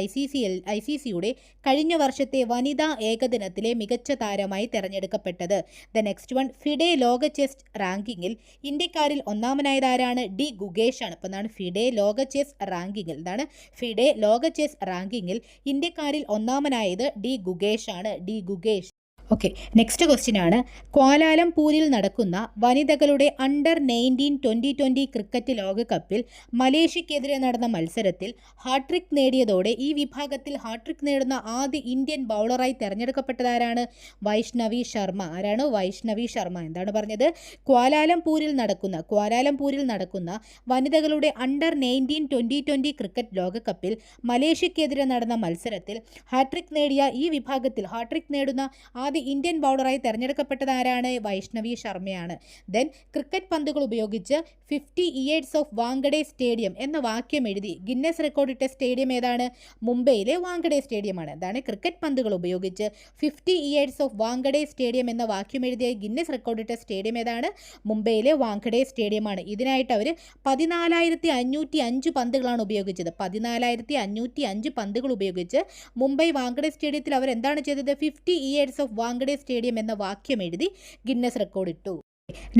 ICCയുടെ കഴിഞ്ഞ വർഷത്തെ വനിതാ ഏകദിനത്തിലെ മികച്ച താരമായി തിരഞ്ഞെടുക്കപ്പെട്ടത്. ദ നെക്സ്റ്റ് വൺ, ഫിഡെ ലോക ചെസ് റാങ്കിങ്ങിൽ ഇന്ത്യക്കാരിൽ ഒന്നാമനായത് ആരാണ്? ഡി ഗുഗേഷ് ആണ്. അപ്പോൾ എന്താണ്? ഫിഡെ ലോക ചെസ് റാങ്കിങ്ങിൽ എന്താണ്? ഫിഡെ ലോക ചെസ് റാങ്കിങ്ങിൽ ഇന്ത്യക്കാരിൽ ഒന്നാമനായത് ഡി ഗുഗേഷ് ആണ്. D Gukesh. Okay, next question ആണ്, ക്വാലാലംപൂരിൽ നടക്കുന്ന വനിതകളുടെ അണ്ടർ-19 2020 ക്രിക്കറ്റ് ലോകകപ്പിൽ മലേഷ്യക്കെതിരെ നടന്ന മത്സരത്തിൽ ഹാട്രിക് നേടിയതോടെ ഈ വിഭാഗത്തിൽ ഹാട്രിക് നേടുന്ന ആദ്യ ഇന്ത്യൻ ബൗളറായി തിരഞ്ഞെടുക്കപ്പെട്ടതാരാണ്? വൈഷ്ണവി ശർമ്മ. ആരാണ്? വൈഷ്ണവി ശർമ്മ. എന്താണ് പറഞ്ഞത്? ക്വാലാലംപൂരിൽ നടക്കുന്ന വനിതകളുടെ അണ്ടർ-19 2020 ക്രിക്കറ്റ് ലോകകപ്പിൽ മലേഷ്യക്കെതിരെ നടന്ന മത്സരത്തിൽ ഹാട്രിക് നേടിയ ഈ വിഭാഗത്തിൽ ഹാട്രിക് നേടുന്ന ആദ്യ ഇന്ത്യൻ ബൗളറായി തിരഞ്ഞെടുക്കപ്പെട്ടത് ആരാണ്? വൈഷ്ണവി ശർമ്മയാണ്. ദെൻ ക്രിക്കറ്റ് പന്തുകൾ ഉപയോഗിച്ച് 50 ഇയേഴ്സ് ഓഫ് വാങ്കഡെ സ്റ്റേഡിയം എന്ന വാക്യം എഴുതി ഗിന്നസ് റെക്കോർഡിട്ട സ്റ്റേഡിയം ഏതാണ്? മുംബൈയിലെ വാങ്കഡെ സ്റ്റേഡിയമാണ്. അതാണ് ക്രിക്കറ്റ് പന്തുകൾ ഉപയോഗിച്ച് 50 ഇയേഴ്സ് ഓഫ് വാങ്കഡെ സ്റ്റേഡിയം എന്ന വാക്യം എഴുതിയ ഗിന്നസ് റെക്കോർഡിട്ട സ്റ്റേഡിയം ഏതാണ്? മുംബൈയിലെ വാങ്കഡെ സ്റ്റേഡിയമാണ്. ഇതിനായിട്ട് അവർ 14,505 പന്തുകളാണ് ഉപയോഗിച്ചത്. 14,505 പന്തുകൾ ഉപയോഗിച്ച് മുംബൈ വാങ്കഡെ സ്റ്റേഡിയത്തിൽ അവർ എന്താണ് ചെയ്തത്? 50 ഇയേഴ്സ് ഓഫ് വാങ്കഡെ സ്റ്റേഡിയം എന്ന വാക്യം എഴുതി ഗിന്നസ് റെക്കോർഡ് ഇട്ടു.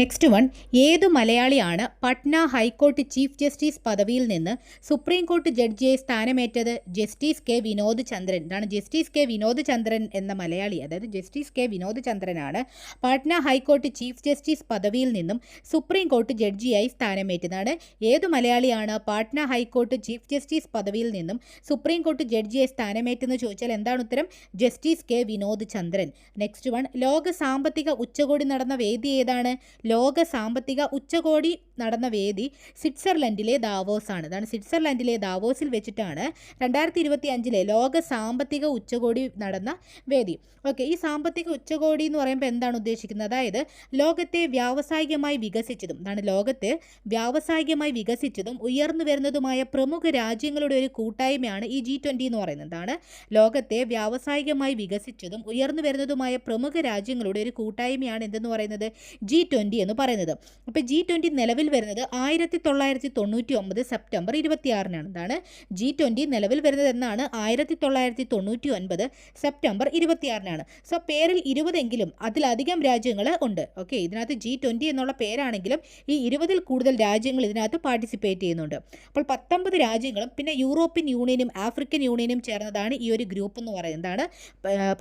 നെക്സ്റ്റ് വൺ, ഏതു മലയാളിയാണ് പട്ന ഹൈക്കോടതി ചീഫ് ജസ്റ്റിസ് പദവിയിൽ നിന്ന് സുപ്രീം കോടതി ജഡ്ജിയായി സ്ഥാനമേറ്റത്? ജസ്റ്റിസ് കെ വിനോദ് ചന്ദ്രൻ. ഇതാണ് ജസ്റ്റിസ് കെ വിനോദ് ചന്ദ്രൻ എന്ന മലയാളി, അതായത് ജസ്റ്റിസ് കെ വിനോദ് ചന്ദ്രനാണ് പട്ന ഹൈക്കോടതി ചീഫ് ജസ്റ്റിസ് പദവിയിൽ നിന്നും സുപ്രീം കോടതി ജഡ്ജിയായി സ്ഥാനമേറ്റതാണ്. ഏതു മലയാളിയാണ് പട്ന ഹൈക്കോടതി ചീഫ് ജസ്റ്റിസ് പദവിയിൽ നിന്നും സുപ്രീം കോടതി ജഡ്ജിയായി സ്ഥാനമേറ്റെന്ന് ചോദിച്ചാൽ എന്താണ് ഉത്തരം? ജസ്റ്റിസ് കെ വിനോദ് ചന്ദ്രൻ. നെക്സ്റ്റ് വൺ, ലോക സാമ്പത്തിക ഉച്ചകോടി നടന്ന വേദി ഏതാണ്? ലോക സാമ്പത്തിക ഉച്ചകോടി നടന്ന വേദി സ്വിറ്റ്സർലൻഡിലെ ദാവോസ് ആണ്. ഇതാണ് സ്വിറ്റ്സർലൻഡിലെ ദാവോസിൽ വെച്ചിട്ടാണ് 2025 ലോക സാമ്പത്തിക ഉച്ചകോടി നടന്ന വേദി. ഓക്കെ, ഈ സാമ്പത്തിക ഉച്ചകോടി എന്ന് പറയുമ്പോൾ എന്താണ് ഉദ്ദേശിക്കുന്നത്? അതായത് ലോകത്തെ വ്യാവസായികമായി വികസിച്ചതും ലോകത്തെ വ്യാവസായികമായി വികസിച്ചതും ഉയർന്നു വരുന്നതുമായ പ്രമുഖ രാജ്യങ്ങളുടെ ഒരു കൂട്ടായ്മയാണ് ഈ G20 എന്ന് പറയുന്നത്. എന്താണ്? ലോകത്തെ വ്യാവസായികമായി വികസിച്ചതും ഉയർന്നു വരുന്നതുമായ പ്രമുഖ രാജ്യങ്ങളുടെ ഒരു കൂട്ടായ്മയാണ് എന്തെന്ന് പറയുന്നത്? G20 എന്ന് പറയുന്നത്. അപ്പോൾ G20 നിലവിൽ വരുന്നത് 1999 സെപ്റ്റംബർ 26-നാണ്. എന്താണ്? G20 നിലവിൽ വരുന്നത് എന്നാണ്? 1999 സെപ്റ്റംബർ 26-നാണ്. സോ പേരിൽ 20 എങ്കിലും അതിലധികം രാജ്യങ്ങൾ ഉണ്ട്. ഓക്കെ, ഇതിനകത്ത് G20 എന്നുള്ള പേരാണെങ്കിലും ഈ 20-ൽ കൂടുതൽ രാജ്യങ്ങൾ ഇതിനകത്ത് പാർട്ടിസിപ്പേറ്റ് ചെയ്യുന്നുണ്ട്. അപ്പോൾ 19 രാജ്യങ്ങളും പിന്നെ യൂറോപ്യൻ യൂണിയനും ആഫ്രിക്കൻ യൂണിയനും ചേർന്നതാണ് ഈ ഒരു ഗ്രൂപ്പ് എന്ന് പറയുന്നത്. എന്താണ്?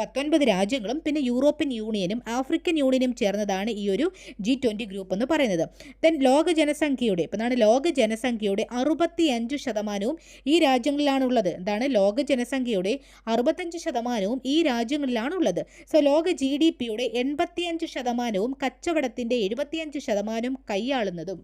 19 രാജ്യങ്ങളും പിന്നെ യൂറോപ്യൻ യൂണിയനും ആഫ്രിക്കൻ യൂണിയനും ചേർന്നതാണ് ഈ ഒരു G20 ഗ്രൂപ്പ് എന്ന് പറയുന്നത്. ദെൻ ലോക ജനസംഖ്യയുടെ ലോക ജനസംഖ്യയുടെ 65% ഈ രാജ്യങ്ങളിലാണുള്ളത്. എന്താണ്? ലോക ജനസംഖ്യയുടെ 65% ഈ രാജ്യങ്ങളിലാണുള്ളത്. സോ ലോക GDP-യുടെ 85% കച്ചവടത്തിൻ്റെ 75% കൈയാളുന്നതും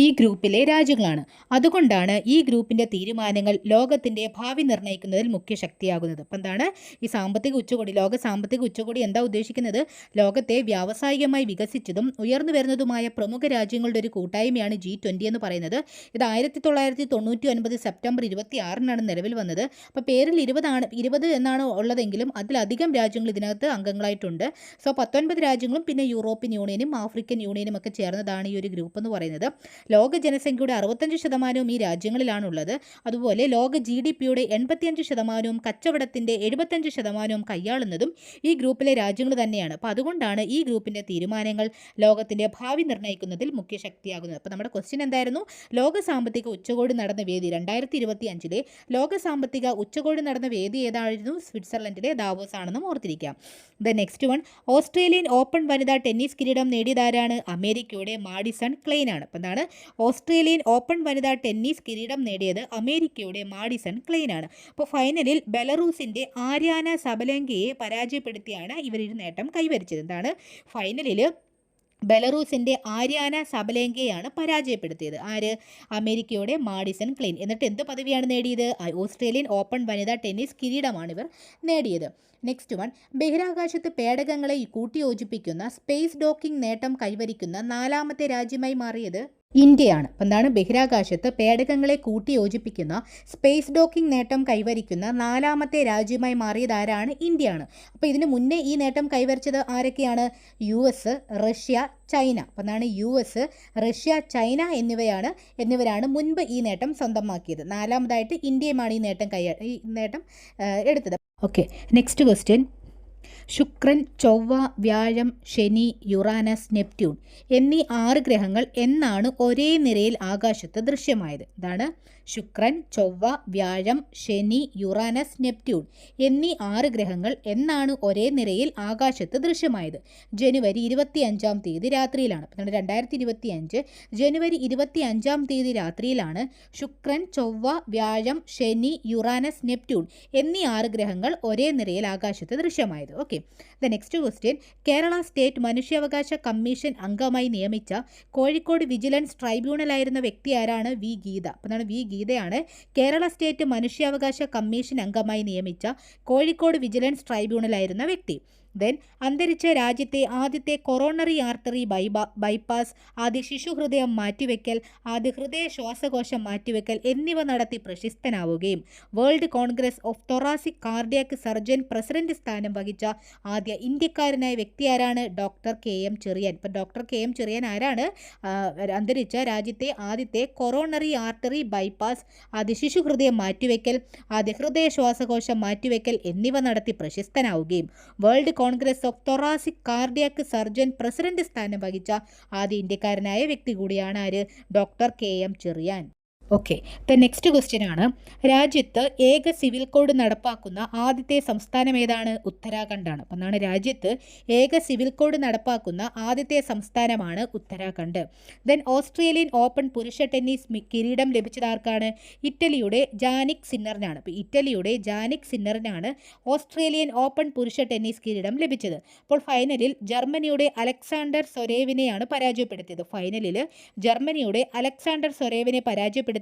ഈ ഗ്രൂപ്പിലെ രാജ്യങ്ങളാണ്. അതുകൊണ്ടാണ് ഈ ഗ്രൂപ്പിൻ്റെ തീരുമാനങ്ങൾ ലോകത്തിൻ്റെ ഭാവി നിർണ്ണയിക്കുന്നതിൽ മുഖ്യ ശക്തിയാകുന്നത്. അപ്പം എന്താണ് ഈ സാമ്പത്തിക ഉച്ചകോടി? ലോക സാമ്പത്തിക ഉച്ചകോടി എന്താ ഉദ്ദേശിക്കുന്നത്? ലോകത്തെ വ്യാവസായികമായി വികസിച്ചതും ഉയർന്നു വരുന്നതുമായ പ്രമുഖ രാജ്യങ്ങളുടെ ഒരു കൂട്ടായ്മയാണ് G20 എന്ന് പറയുന്നത്. ഇത് 1999 സെപ്റ്റംബർ 26-നാണ് നിലവിൽ വന്നത്. അപ്പോൾ പേരിൽ 20 എന്നാണ് ഉള്ളതെങ്കിലും അതിലധികം രാജ്യങ്ങൾ ഇതിനകത്ത് അംഗങ്ങളായിട്ടുണ്ട്. സോ 19 രാജ്യങ്ങളും പിന്നെ യൂറോപ്യൻ യൂണിയനും ആഫ്രിക്കൻ യൂണിയനും ഒക്കെ ചേർന്നതാണ് ഈ ഒരു ഗ്രൂപ്പ് എന്ന് പറയുന്നത്. ലോക ജനസംഖ്യയുടെ 65% ഈ രാജ്യങ്ങളിലാണുള്ളത്. അതുപോലെ ലോക GDP-യുടെ 85% കച്ചവടത്തിൻ്റെ 75% കൈയാളുന്നതും ഈ ഗ്രൂപ്പിലെ രാജ്യങ്ങൾ തന്നെയാണ്. അപ്പോൾ അതുകൊണ്ടാണ് ഈ ഗ്രൂപ്പിൻ്റെ തീരുമാനങ്ങൾ ലോകത്തിൻ്റെ ഭാവി നിർണ്ണയിക്കുന്നതിൽ മുഖ്യ ശക്തിയാകുന്നത്. അപ്പോൾ നമ്മുടെ ക്വസ്റ്റ്യൻ എന്തായിരുന്നു? ലോക സാമ്പത്തിക ഉച്ചകോടി നടന്ന വേദി 2025 ലോക സാമ്പത്തിക ഉച്ചകോടി നടന്ന വേദി ഏതായിരുന്നു? സ്വിറ്റ്സർലൻഡിലെ ദാവോസ് ആണെന്നും ഓർത്തിരിക്കാം. The next one, Australian open വനിതാ ടെന്നീസ് കിരീടം നേടിയതാരാണ്? അമേരിക്കയുടെ മാഡിസൺ ക്ലെയിൻ ആണ്. അപ്പോൾ എന്താണ്? ഓസ്ട്രേലിയൻ ഓപ്പൺ വനിതാ ടെന്നീസ് കിരീടം നേടിയത് അമേരിക്കയുടെ മാഡിസൺ ക്ലെയിൻ ആണ്. അപ്പോൾ ഫൈനലിൽ ബെലറൂസിൻ്റെ ആര്യാന സബലെങ്കയെ പരാജയപ്പെടുത്തിയാണ് ഇവർ ഈ നേട്ടം കൈവരിച്ചത്. എന്താണ്? ഫൈനലിൽ ബെലറൂസിൻ്റെ ആര്യാന സബലെങ്കയാണ് പരാജയപ്പെടുത്തിയത്. ആര്? അമേരിക്കയുടെ മാഡിസൺ ക്ലെയിൻ. എന്നിട്ട് എന്ത് പദവിയാണ് നേടിയത്? ഓസ്ട്രേലിയൻ ഓപ്പൺ വനിതാ ടെന്നീസ് കിരീടമാണ് ഇവർ നേടിയത്. നെക്സ്റ്റ് വൺ, ബഹിരാകാശത്ത് പേടകങ്ങളെ കൂട്ടിയോജിപ്പിക്കുന്ന സ്പേസ് ഡോക്കിംഗ് നേട്ടം കൈവരിക്കുന്ന 4ാമത്തെ രാജ്യമായി മാറിയത് ഇന്ത്യയാണ്. അപ്പം എന്താണ്? ബഹിരാകാശത്ത് പേടകങ്ങളെ കൂട്ടിയോജിപ്പിക്കുന്ന സ്പേസ് ഡോക്കിംഗ് നേട്ടം കൈവരിക്കുന്ന 4ാമത്തെ രാജ്യമായി മാറിയത് ആരാണ്? ഇന്ത്യയാണ്. അപ്പോൾ ഇതിന് മുന്നേ ഈ നേട്ടം കൈവരിച്ചത് ആരൊക്കെയാണ്? US, Russia, China. അപ്പം എന്താണ്? US, റഷ്യ, ചൈന എന്നിവരാണ് മുൻപ് ഈ നേട്ടം സ്വന്തമാക്കിയത്. 4ാമതായിട്ട് ഇന്ത്യയുമാണ് ഈ നേട്ടം എടുത്തത്. ഓക്കെ, നെക്സ്റ്റ് ക്വസ്റ്റ്യൻ, ശുക്രൻ, ചൊവ്വ, വ്യാഴം, ശനി, യുറാനസ്, നെപ്റ്റ്യൂൺ എന്നീ 6 ഗ്രഹങ്ങൾ എന്നാണ് ഒരേ നിരയിൽ ആകാശത്ത് ദൃശ്യമായത്? ഇതാണ് ശുക്രൻ, ചൊവ്വ, വ്യാഴം, ശനി, യുറാനസ്, നെപ്റ്റ്യൂൺ എന്നീ 6 ഗ്രഹങ്ങൾ എന്നാണ് ഒരേ നിരയിൽ ആകാശത്ത് ദൃശ്യമായത്? ജനുവരി 25-ാം തീയതി രാത്രിയിലാണ്. 2025 ജനുവരി 25-ാം തീയതി രാത്രിയിലാണ് ശുക്രൻ, ചൊവ്വ, വ്യാഴം, ശനി, യുറാനസ്, നെപ്റ്റ്യൂൺ എന്നീ 6 ഗ്രഹങ്ങൾ ഒരേ നിരയിൽ ആകാശത്ത് ദൃശ്യമായത്. Okay, the next question, Kerala state മനുഷ്യാവകാശ കമ്മീഷൻ അംഗമായി നിയമിച്ച കോഴിക്കോട് വിജിലൻസ് ട്രൈബ്യൂണലായിരുന്ന വ്യക്തി ആരാണ്? വി ഗീത. അപ്പോൾ എന്താണ്? വി ഗീതയാണ് കേരള സ്റ്റേറ്റ് മനുഷ്യാവകാശ കമ്മീഷൻ അംഗമായി നിയമിച്ച കോഴിക്കോട് വിജിലൻസ് ട്രൈബ്യൂണലായിരുന്ന വ്യക്തി. ദെൻ, അന്തരിച്ച രാജ്യത്തെ ആദ്യത്തെ കൊറോണറി ആർട്ടറി ബൈപ്പാസ്, ആദ്യ ശിശുഹൃദയം മാറ്റിവെക്കൽ, ആദ്യ ഹൃദയ ശ്വാസകോശം മാറ്റിവെക്കൽ എന്നിവ നടത്തി പ്രശസ്തനാവുകയും world congress of thoracic cardiac surgeon president സ്ഥാനം വഹിച്ച ആദ്യ ഇന്ത്യക്കാരനായ വ്യക്തി ആരാണ്? Doctor KM Cherian. ഇപ്പം ഡോക്ടർ KM ചെറിയാൻ ആരാണ്? അന്തരിച്ച രാജ്യത്തെ ആദ്യത്തെ കൊറോണറി ആർട്ടറി ബൈപ്പാസ്, ആദ്യ ശിശുഹൃദയം മാറ്റിവെക്കൽ, ആദ്യ ഹൃദയ ശ്വാസകോശം മാറ്റിവെക്കൽ എന്നിവ നടത്തി പ്രശസ്തനാവുകയും world congress of thoracic cardiac surgeon president സ്ഥാനം വഹിച്ച ആദ്യ ഇന്ത്യക്കാരനായ വ്യക്തി കൂടിയാണ് ആര്? Doctor KM Cherian. Okay, next question ആണ്, രാജ്യത്ത് ഏക സിവിൽ കോഡ് നടപ്പാക്കുന്ന ആദ്യത്തെ സംസ്ഥാനം ഏതാണ്? ഉത്തരാഖണ്ഡാണ്. അപ്പം എന്താണ്? രാജ്യത്ത് ഏക സിവിൽ കോഡ് നടപ്പാക്കുന്ന ആദ്യത്തെ സംസ്ഥാനമാണ് ഉത്തരാഖണ്ഡ്. ദെൻ ഓസ്ട്രേലിയൻ ഓപ്പൺ പുരുഷ ടെന്നീസ് കിരീടം ലഭിച്ചത് ആർക്കാണ്? ഇറ്റലിയുടെ ജാനിക് സിന്നറിനാണ്. അപ്പോൾ ഇറ്റലിയുടെ ജാനിക് സിന്നറിനാണ് ഓസ്ട്രേലിയൻ ഓപ്പൺ പുരുഷ ടെന്നീസ് കിരീടം ലഭിച്ചത്. അപ്പോൾ ഫൈനലിൽ ജർമ്മനിയുടെ അലക്സാണ്ടർ സൊരേവിനെയാണ് പരാജയപ്പെടുത്തിയത്. ഫൈനലിൽ ജർമ്മനിയുടെ അലക്സാണ്ടർ സൊരേവിനെ പരാജയപ്പെടുത്തി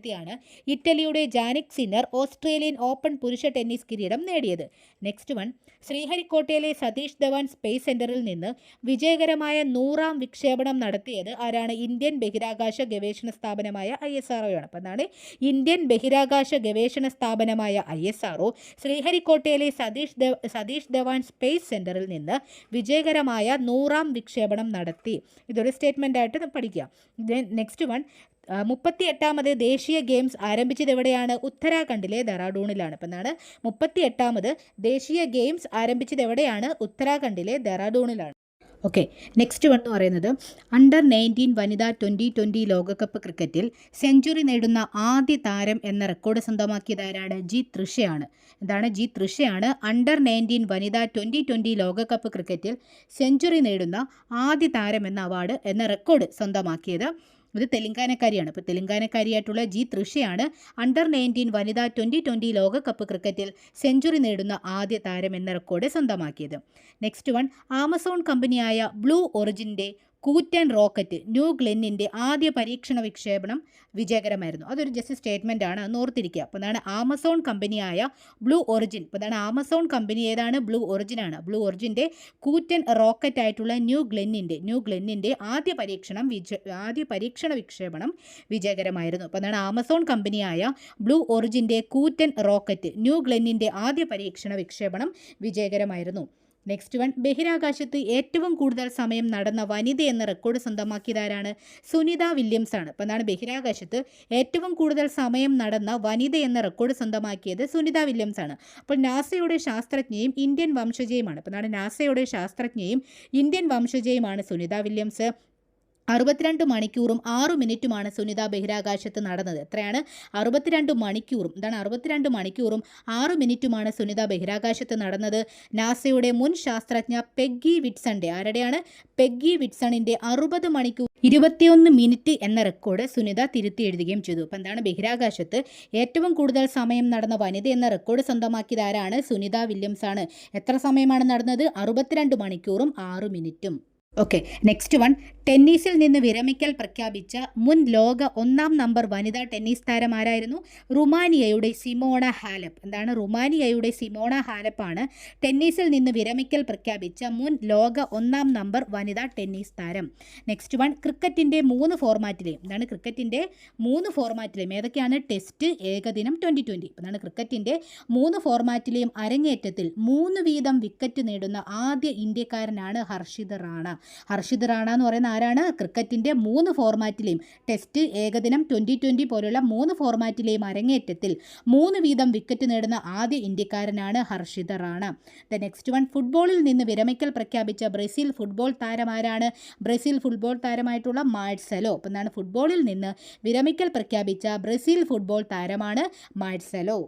ഇറ്റലിയുടെ ജാനിക് സിന്നർ ഓസ്ട്രേലിയൻ ഓപ്പൺ പുരുഷ ടെന്നീസ് കിരീടം നേടിയത്. നെക്സ്റ്റ് വൺ, ശ്രീഹരിക്കോട്ടയിലെ സതീഷ് ധവാൻ സ്പേസ് സെന്ററിൽ നിന്ന് വിജയകരമായ 100ാം വിക്ഷേപണം നടത്തിയത് ആരാണ്? ഇന്ത്യൻ ബഹിരാകാശ ഗവേഷണ സ്ഥാപനമായ ISRO ആണ്. അപ്പോൾ എന്താണ്? ഇന്ത്യൻ ബഹിരാകാശ ഗവേഷണ സ്ഥാപനമായ ISRO ശ്രീഹരിക്കോട്ടയിലെ സതീഷ് ധവാൻ സ്പേസ് സെന്ററിൽ നിന്ന് വിജയകരമായ 100ാം വിക്ഷേപണം നടത്തി. ഇതൊരു സ്റ്റേറ്റ്മെന്റ് ആയിട്ട് പഠിക്കുക. നെക്സ്റ്റ് വൺ, 38ാമത് ദേശീയ ഗെയിംസ് ആരംഭിച്ചത് എവിടെയാണ്? ഉത്തരാഖണ്ഡിലെ ദെറാഡൂണിലാണ്. അപ്പം എന്താണ്? 38ാമത് ദേശീയ ഗെയിംസ് ആരംഭിച്ചത് എവിടെയാണ്? ഉത്തരാഖണ്ഡിലെ ദെറാഡൂണിലാണ്. ഓക്കെ, നെക്സ്റ്റ് വൺ എന്ന് പറയുന്നത് അണ്ടർ-19 വനിതാ 2020 ലോകകപ്പ് ക്രിക്കറ്റിൽ സെഞ്ചുറി നേടുന്ന ആദ്യ താരം എന്ന റെക്കോർഡ് സ്വന്തമാക്കിയത് ആരാണ്? ജി തൃഷയാണ്. എന്താണ്? ജി തൃഷയാണ് അണ്ടർ-19 വനിതാ 2020 ലോകകപ്പ് ക്രിക്കറ്റിൽ സെഞ്ചുറി നേടുന്ന ആദ്യ താരം എന്ന അവാർഡ് എന്ന റെക്കോർഡ് സ്വന്തമാക്കിയത്. ഇത് തെലങ്കാനക്കാരിയാണ്. അപ്പോൾ തെലങ്കാനക്കാരിയായിട്ടുള്ള ജി തൃഷയാണ് അണ്ടർ-19 വനിതാ 2020 ലോകകപ്പ് ക്രിക്കറ്റിൽ സെഞ്ചുറി നേടുന്ന ആദ്യ താരം എന്ന റെക്കോർഡ് സ്വന്തമാക്കിയത്. നെക്സ്റ്റ് വൺ, ആമസോൺ കമ്പനിയായ ബ്ലൂ ഒറിജിൻ്റെ കൂറ്റൻ റോക്കറ്റ് ന്യൂ ഗ്ലെന്നിൻ്റെ ആദ്യ പരീക്ഷണ വിക്ഷേപണം വിജയകരമായിരുന്നു. അതൊരു ജസ്റ്റ് സ്റ്റേറ്റ്മെൻ്റ് ആണ്, അന്ന് ഓർത്തിരിക്കുക. അപ്പോൾ എന്താണ്? ആമസോൺ കമ്പനിയായ ബ്ലൂ ഒറിജിൻ. അപ്പോൾ എന്താണ്? ആമസോൺ കമ്പനി ഏതാണ്? ബ്ലൂ ഒറിജിനാണ്. ബ്ലൂ ഒറിജിൻ്റെ കൂറ്റൻ റോക്കറ്റ് ആയിട്ടുള്ള ന്യൂ ഗ്ലെന്നിൻ്റെ ആദ്യ പരീക്ഷണ വിക്ഷേപണം വിജയകരമായിരുന്നു. അപ്പോൾ എന്താണ്? ആമസോൺ കമ്പനിയായ ബ്ലൂ ഒറിജിൻ്റെ കൂറ്റൻ റോക്കറ്റ് ന്യൂ ഗ്ലെന്നിൻ്റെ ആദ്യ പരീക്ഷണ വിക്ഷേപണം വിജയകരമായിരുന്നു. നെക്സ്റ്റ് വൺ, ബഹിരാകാശത്ത് ഏറ്റവും കൂടുതൽ സമയം നടന്ന വനിത എന്ന റെക്കോർഡ് സ്വന്തമാക്കിയതാരാണ്? സുനിത വില്യംസ് ആണ്. അപ്പോൾ എന്താണ്? ബഹിരാകാശത്ത് ഏറ്റവും കൂടുതൽ സമയം നടന്ന വനിത എന്ന റെക്കോർഡ് സ്വന്തമാക്കിയത് സുനിത വില്യംസ് ആണ്. അപ്പോൾ നാസയുടെ ശാസ്ത്രജ്ഞയും ഇന്ത്യൻ വംശജയുമാണ്. അപ്പോൾ എന്താണ്? നാസയുടെ ശാസ്ത്രജ്ഞയും ഇന്ത്യൻ വംശജയുമാണ് സുനിത വില്യംസ്. 62 മണിക്കൂറും 6 മിനിറ്റുമാണ് സുനിത ബഹിരാകാശത്ത് നടന്നത്. എത്രയാണ്? 62 മണിക്കൂറും. എന്താണ്? 62 മണിക്കൂറും 6 മിനിറ്റുമാണ് സുനിത ബഹിരാകാശത്ത് നടന്നത്. നാസയുടെ മുൻ ശാസ്ത്രജ്ഞ പെഗ്ഗി വിറ്റ്സണിൻ്റെ, ആരുടെയാണ്? പെഗ്ഗി വിറ്റ്സണിൻ്റെ 60 മണിക്കൂർ 21 മിനിറ്റ് എന്ന റെക്കോർഡ് സുനിത തിരുത്തി എഴുതുകയും ചെയ്തു. അപ്പോൾ എന്താണ്? ബഹിരാകാശത്ത് ഏറ്റവും കൂടുതൽ സമയം നടന്ന വനിത എന്ന റെക്കോർഡ് സ്വന്തമാക്കിയത് ആരാണ്? സുനിത വില്യംസ് ആണ്. എത്ര സമയമാണ് നടന്നത്? 62 മണിക്കൂറും 6 മിനിറ്റും. ഓക്കെ, നെക്സ്റ്റ് വൺ, ടെന്നീസിൽ നിന്ന് വിരമിക്കൽ പ്രഖ്യാപിച്ച മുൻ ലോക 1ാം നമ്പർ വനിതാ ടെന്നീസ് താരം ആരായിരുന്നു? റുമാനിയയുടെ സിമോണ ഹാലപ്പ്. എന്താണ്? റുമാനിയയുടെ സിമോണ ഹാലപ്പാണ് ടെന്നീസിൽ നിന്ന് വിരമിക്കൽ പ്രഖ്യാപിച്ച മുൻ ലോക 1ാം നമ്പർ വനിതാ ടെന്നീസ് താരം. നെക്സ്റ്റ് വൺ, ക്രിക്കറ്റിൻ്റെ 3 ഫോർമാറ്റിലെയും, എന്താണ്? ക്രിക്കറ്റിൻ്റെ 3 ഫോർമാറ്റിലെയും ഏതൊക്കെയാണ്? ടെസ്റ്റ്, ഏകദിനം, 2020. എന്താണ്? ക്രിക്കറ്റിൻ്റെ 3 ഫോർമാറ്റിലെയും അരങ്ങേറ്റത്തിൽ 3 വീതം വിക്കറ്റ് നേടുന്ന ആദ്യ ഇന്ത്യക്കാരനാണ് ഹർഷിത് റാണ. ഹർഷിത് റാണ എന്ന് പറയുന്ന ആരാണ്? ക്രിക്കറ്റിൻ്റെ 3 ഫോർമാറ്റിലെയും ടെസ്റ്റ്, ഏകദിനം, 2020 പോലുള്ള 3 ഫോർമാറ്റിലെയും അരങ്ങേറ്റത്തിൽ 3 വീതം വിക്കറ്റ് നേടുന്ന ആദ്യ ഇന്ത്യക്കാരനാണ് Harshit Rana. The next one, ഫുട്ബോളിൽ നിന്ന് വിരമിക്കൽ പ്രഖ്യാപിച്ച ബ്രസീൽ ഫുട്ബോൾ താരം ആരാണ്? ബ്രസീൽ ഫുട്ബോൾ താരമായിട്ടുള്ള മാഴ്സലോ. അപ്പം എന്താണ്? ഫുട്ബോളിൽ നിന്ന് വിരമിക്കൽ പ്രഖ്യാപിച്ച ബ്രസീൽ ഫുട്ബോൾ താരമാണ് മാഴ്സലോ.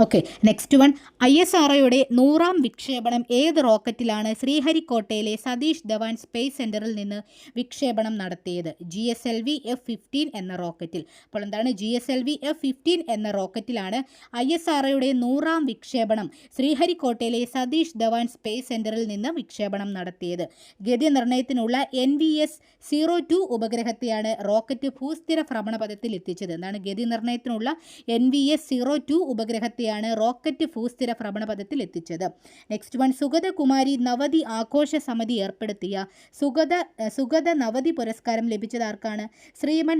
ഓക്കെ, നെക്സ്റ്റ് വൺ, ISROയുടെ 100ാം വിക്ഷേപണം ഏത് റോക്കറ്റിലാണ്? ശ്രീഹരിക്കോട്ടയിലെ സതീഷ് ധവാൻ സ്പേസ് സെന്ററിൽ നിന്ന് വിക്ഷേപണം നടത്തിയത്? GSLV F-15 എന്ന റോക്കറ്റിൽ. അപ്പോൾ എന്താണ്? GSLV F-15 എന്ന റോക്കറ്റിലാണ് ISROയുടെ 100ാം വിക്ഷേപണം ശ്രീഹരിക്കോട്ടയിലെ സതീഷ് ധവാൻ സ്പേസ് സെന്ററിൽ നിന്ന് വിക്ഷേപണം നടത്തിയത്. ഗതി നിർണ്ണയത്തിനുള്ള NVS-02 ഉപഗ്രഹത്തെയാണ് റോക്കറ്റ് ഭൂസ്ഥിര ഭ്രമണപഥത്തിൽ എത്തിച്ചത്. എന്താണ്? ഗതി നിർണ്ണയത്തിനുള്ള NVS-02 ഉപഗ്രഹത്തെയാണ് റോക്കറ്റ് ഭൂസ്ഥിര ഭ്രമണപഥത്തിൽ എത്തിച്ചത്. നെക്സ്റ്റ് വൺ, സുഗതകുമാരി നവതി ആഘോഷ സമിതി ഏർപ്പെടുത്തിയ സുഗത നവതി പുരസ്കാരം ലഭിച്ചത് ആർക്കാണ്? ശ്രീമൻ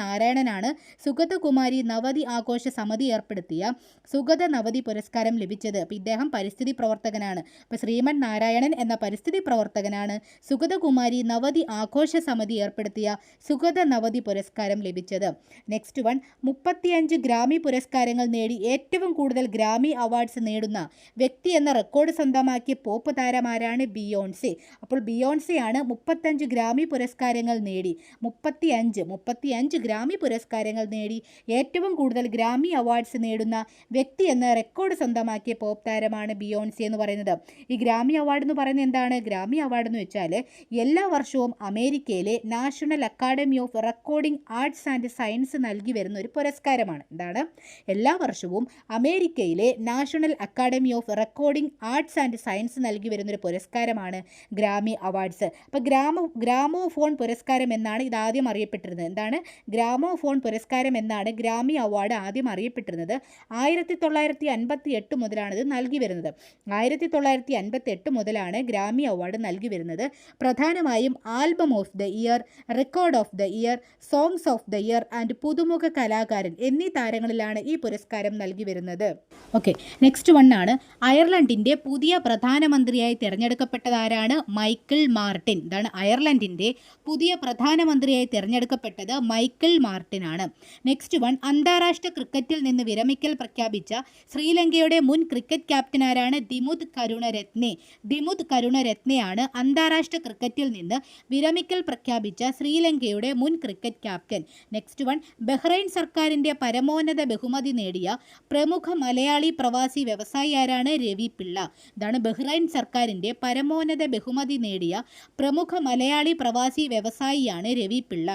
നാരായണനാണ് സുഗതകുമാരി നവതി ആഘോഷ സമിതി ഏർപ്പെടുത്തിയ സുഗത നവതി പുരസ്കാരം ലഭിച്ചത്. അപ്പോൾ ഇദ്ദേഹം പരിസ്ഥിതി പ്രവർത്തകനാണ്. അപ്പോൾ ശ്രീമൻ നാരായണൻ എന്ന പരിസ്ഥിതി പ്രവർത്തകനാണ് സുഗതകുമാരി നവതി ആഘോഷ സമിതി ഏർപ്പെടുത്തിയ സുഗത നവതി പുരസ്കാരം ലഭിച്ചത്. നെക്സ്റ്റ് വൺ, 35 ഗ്രാമി പുരസ്കാരങ്ങൾ പുരസ്കാരങ്ങൾ നേടി ഏറ്റവും കൂടുതൽ ഗ്രാമി അവാർഡ്സ് നേടുന്ന വ്യക്തി എന്ന റെക്കോർഡ് സ്വന്തമാക്കിയ പോപ്പ് താരമാരാണ് ബിയോൺസെ. അപ്പോൾ ബിയോൺസെയാണ് 35 ഗ്രാമി പുരസ്കാരങ്ങൾ നേടി 35 ഗ്രാമി പുരസ്കാരങ്ങൾ നേടി ഏറ്റവും കൂടുതൽ ഗ്രാമി അവാർഡ്സ് നേടുന്ന വ്യക്തി എന്ന റെക്കോർഡ് സ്വന്തമാക്കിയ പോപ്പ് താരമാണ് ബിയോൺസെ എന്ന് പറയുന്നത്. ഈ ഗ്രാമി അവാർഡ് എന്ന് പറയുന്നത് എന്താണ്? ഗ്രാമി അവാർഡ് എന്ന് വെച്ചാൽ എല്ലാ വർഷവും അമേരിക്കയിലെ national academy of recording arts and science നൽകി വരുന്ന ഒരു പുരസ്കാരമാണ്. എന്താണ്? എല്ലാ വർഷവും അമേരിക്കയിലെ national academy of recording arts and science നൽകി വരുന്നൊരു പുരസ്കാരമാണ് ഗ്രാമി അവാർഡ്സ്. അപ്പോൾ ഗ്രാമോഫോൺ പുരസ്കാരം എന്നാണ് ഇത് ആദ്യം അറിയപ്പെട്ടിരുന്നത്. എന്താണ്? ഗ്രാമോഫോൺ പുരസ്കാരം എന്നാണ് ഗ്രാമി അവാർഡ് ആദ്യം അറിയപ്പെട്ടിരുന്നത്. 1958 മുതലാണ് ഇത് നൽകി വരുന്നത്. 1958 മുതലാണ് ഗ്രാമി അവാർഡ് നൽകി വരുന്നത്. പ്രധാനമായും album of the year, record of the year, songs of the year and പുതുമുഖ കലാകാരൻ എന്നീ താരങ്ങളിലാണ് ഈ പുരസ്കാരം നൽകി വരുന്നത്. ഓക്കെ, നെക്സ്റ്റ് വൺ ആണ് അയർലൻഡിൻ്റെ പുതിയ പ്രധാനമന്ത്രിയായി തിരഞ്ഞെടുക്കപ്പെട്ടതാരാണ്? Michael Martin. ഇതാണ് അയർലൻഡിൻ്റെ പുതിയ പ്രധാനമന്ത്രിയായി തിരഞ്ഞെടുക്കപ്പെട്ടത് മൈക്കിൾ മാർട്ടിൻ ആണ്. നെക്സ്റ്റ് വൺ അന്താരാഷ്ട്ര ക്രിക്കറ്റിൽ നിന്ന് വിരമിക്കൽ പ്രഖ്യാപിച്ച ശ്രീലങ്കയുടെ മുൻ ക്രിക്കറ്റ് ക്യാപ്റ്റൻ ആരാണ്? ദിമുത് കരുണരത്നെ. ദിമുത് കരുണരത്നെയാണ് അന്താരാഷ്ട്ര ക്രിക്കറ്റിൽ നിന്ന് വിരമിക്കൽ പ്രഖ്യാപിച്ച ശ്രീലങ്കയുടെ മുൻ cricket captain. Next one Bahrain സർക്കാരിൻ്റെ പരമോന്നത ബഹുമതി നേടിയ പ്രമുഖ മലയാളി പ്രവാസി വ്യവസായി ആരാണ്? രവി പിള്ള. ഇതാണ് ബഹ്റൈൻ സർക്കാരിൻ്റെ പരമോന്നത ബഹുമതി നേടിയ പ്രമുഖ മലയാളി പ്രവാസി വ്യവസായിയാണ് Ravi Pillai.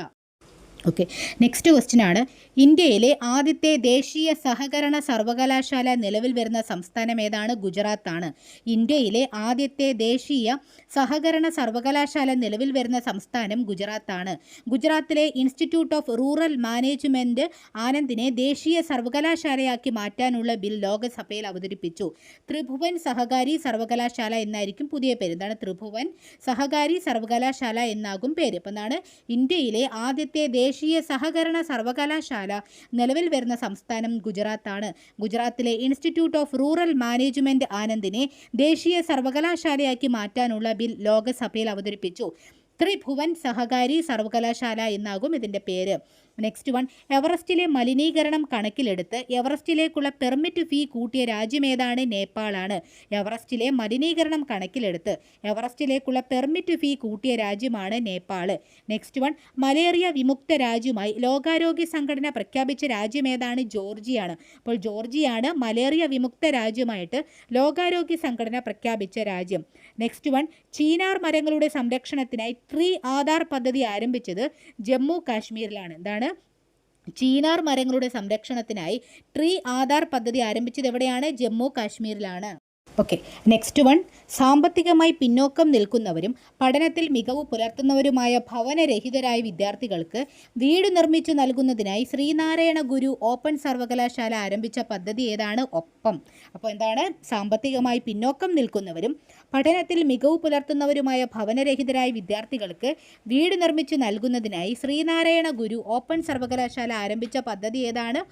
Okay, next question ആണ് ഇന്ത്യയിലെ ആദ്യത്തെ ദേശീയ സഹകരണ സർവകലാശാല നിലവിൽ വരുന്ന സംസ്ഥാനം ഏതാണ്? ഗുജറാത്താണ്. ഇന്ത്യയിലെ ആദ്യത്തെ ദേശീയ സഹകരണ സർവകലാശാല നിലവിൽ വരുന്ന സംസ്ഥാനം ഗുജറാത്താണ്. ഗുജറാത്തിലെ ഇൻസ്റ്റിറ്റ്യൂട്ട് ഓഫ് റൂറൽ മാനേജ്മെൻറ്റ് ആനന്ദിനെ ദേശീയ സർവകലാശാലയാക്കി മാറ്റാനുള്ള ബിൽ ലോകസഭയിൽ അവതരിപ്പിച്ചു. ത്രിഭുവൻ സഹകാരി സർവകലാശാല എന്നായിരിക്കും പുതിയ പേര്. എന്താണ്? ത്രിഭുവൻ സഹകാരി സർവകലാശാല എന്നാകും പേര്. അപ്പം എന്താണ്? ഇന്ത്യയിലെ ആദ്യത്തെ ദേശീയ സഹകരണ സർവകലാശാല നിലവിൽ വരുന്ന സംസ്ഥാനം ഗുജറാത്താണ്. ഗുജറാത്തിലെ ഇൻസ്റ്റിറ്റ്യൂട്ട് ഓഫ് റൂറൽ മാനേജ്മെൻറ്റ് ആനന്ദിനെ ദേശീയ സർവകലാശാലയാക്കി മാറ്റാനുള്ള ബിൽ ലോകസഭയിൽ അവതരിപ്പിച്ചു. ത്രിഭുവൻ സഹകാരി സർവകലാശാല എന്നാകും ഇതിൻ്റെ പേര്. നെക്സ്റ്റ് വൺ എവറസ്റ്റിലെ മലിനീകരണം കണക്കിലെടുത്ത് എവറസ്റ്റിലേക്കുള്ള പെർമിറ്റ് ഫീ കൂട്ടിയ രാജ്യം ഏതാണ്? നേപ്പാളാണ്. എവറസ്റ്റിലെ മലിനീകരണം കണക്കിലെടുത്ത് എവറസ്റ്റിലേക്കുള്ള പെർമിറ്റ് ഫീ കൂട്ടിയ രാജ്യമാണ് നേപ്പാൾ. നെക്സ്റ്റ് വൺ മലേറിയ വിമുക്ത രാജ്യമായി ലോകാരോഗ്യ സംഘടന പ്രഖ്യാപിച്ച രാജ്യം ഏതാണ്? ജോർജിയാണ്. അപ്പോൾ ജോർജിയാണ് മലേറിയ വിമുക്ത രാജ്യമായിട്ട് ലോകാരോഗ്യ സംഘടന പ്രഖ്യാപിച്ച രാജ്യം. നെക്സ്റ്റ് വൺ ചീനാർ മരങ്ങളുടെ സംരക്ഷണത്തിനായി ട്രീ ആധാർ പദ്ധതി ആരംഭിച്ചത് ജമ്മു കാശ്മീരിലാണ്. എന്താണ്? ചീനാർ മരങ്ങളുടെ സംരക്ഷണത്തിനായി ട്രീ ആധാർ പദ്ധതി ആരംഭിച്ചത് എവിടെയാണ്? ജമ്മു കാശ്മീരിലാണ്. ഓക്കെ, നെക്സ്റ്റ് വൺ സാമ്പത്തികമായി പിന്നോക്കം നിൽക്കുന്നവരും പഠനത്തിൽ മികവ് പുലർത്തുന്നവരുമായ ഭവനരഹിതരായ വിദ്യാർത്ഥികൾക്ക് വീട് നിർമ്മിച്ചു നൽകുന്നതിനായി ശ്രീനാരായണ ഗുരു ഓപ്പൺ സർവകലാശാല ആരംഭിച്ച പദ്ധതി ഏതാണ്? ഒപ്പം. അപ്പോൾ എന്താണ്? സാമ്പത്തികമായി പിന്നോക്കം നിൽക്കുന്നവരും പഠനത്തിൽ മികവ് പുലർത്തുന്നവരുമായ ഭവനരഹിതരായ വിദ്യാർത്ഥികൾക്ക് വീട് നിർമ്മിച്ചു നൽകുന്നതിനായി ശ്രീനാരായണ ഗുരു ഓപ്പൺ സർവകലാശാല ആരംഭിച്ച പദ്ധതി ഏതാണ്?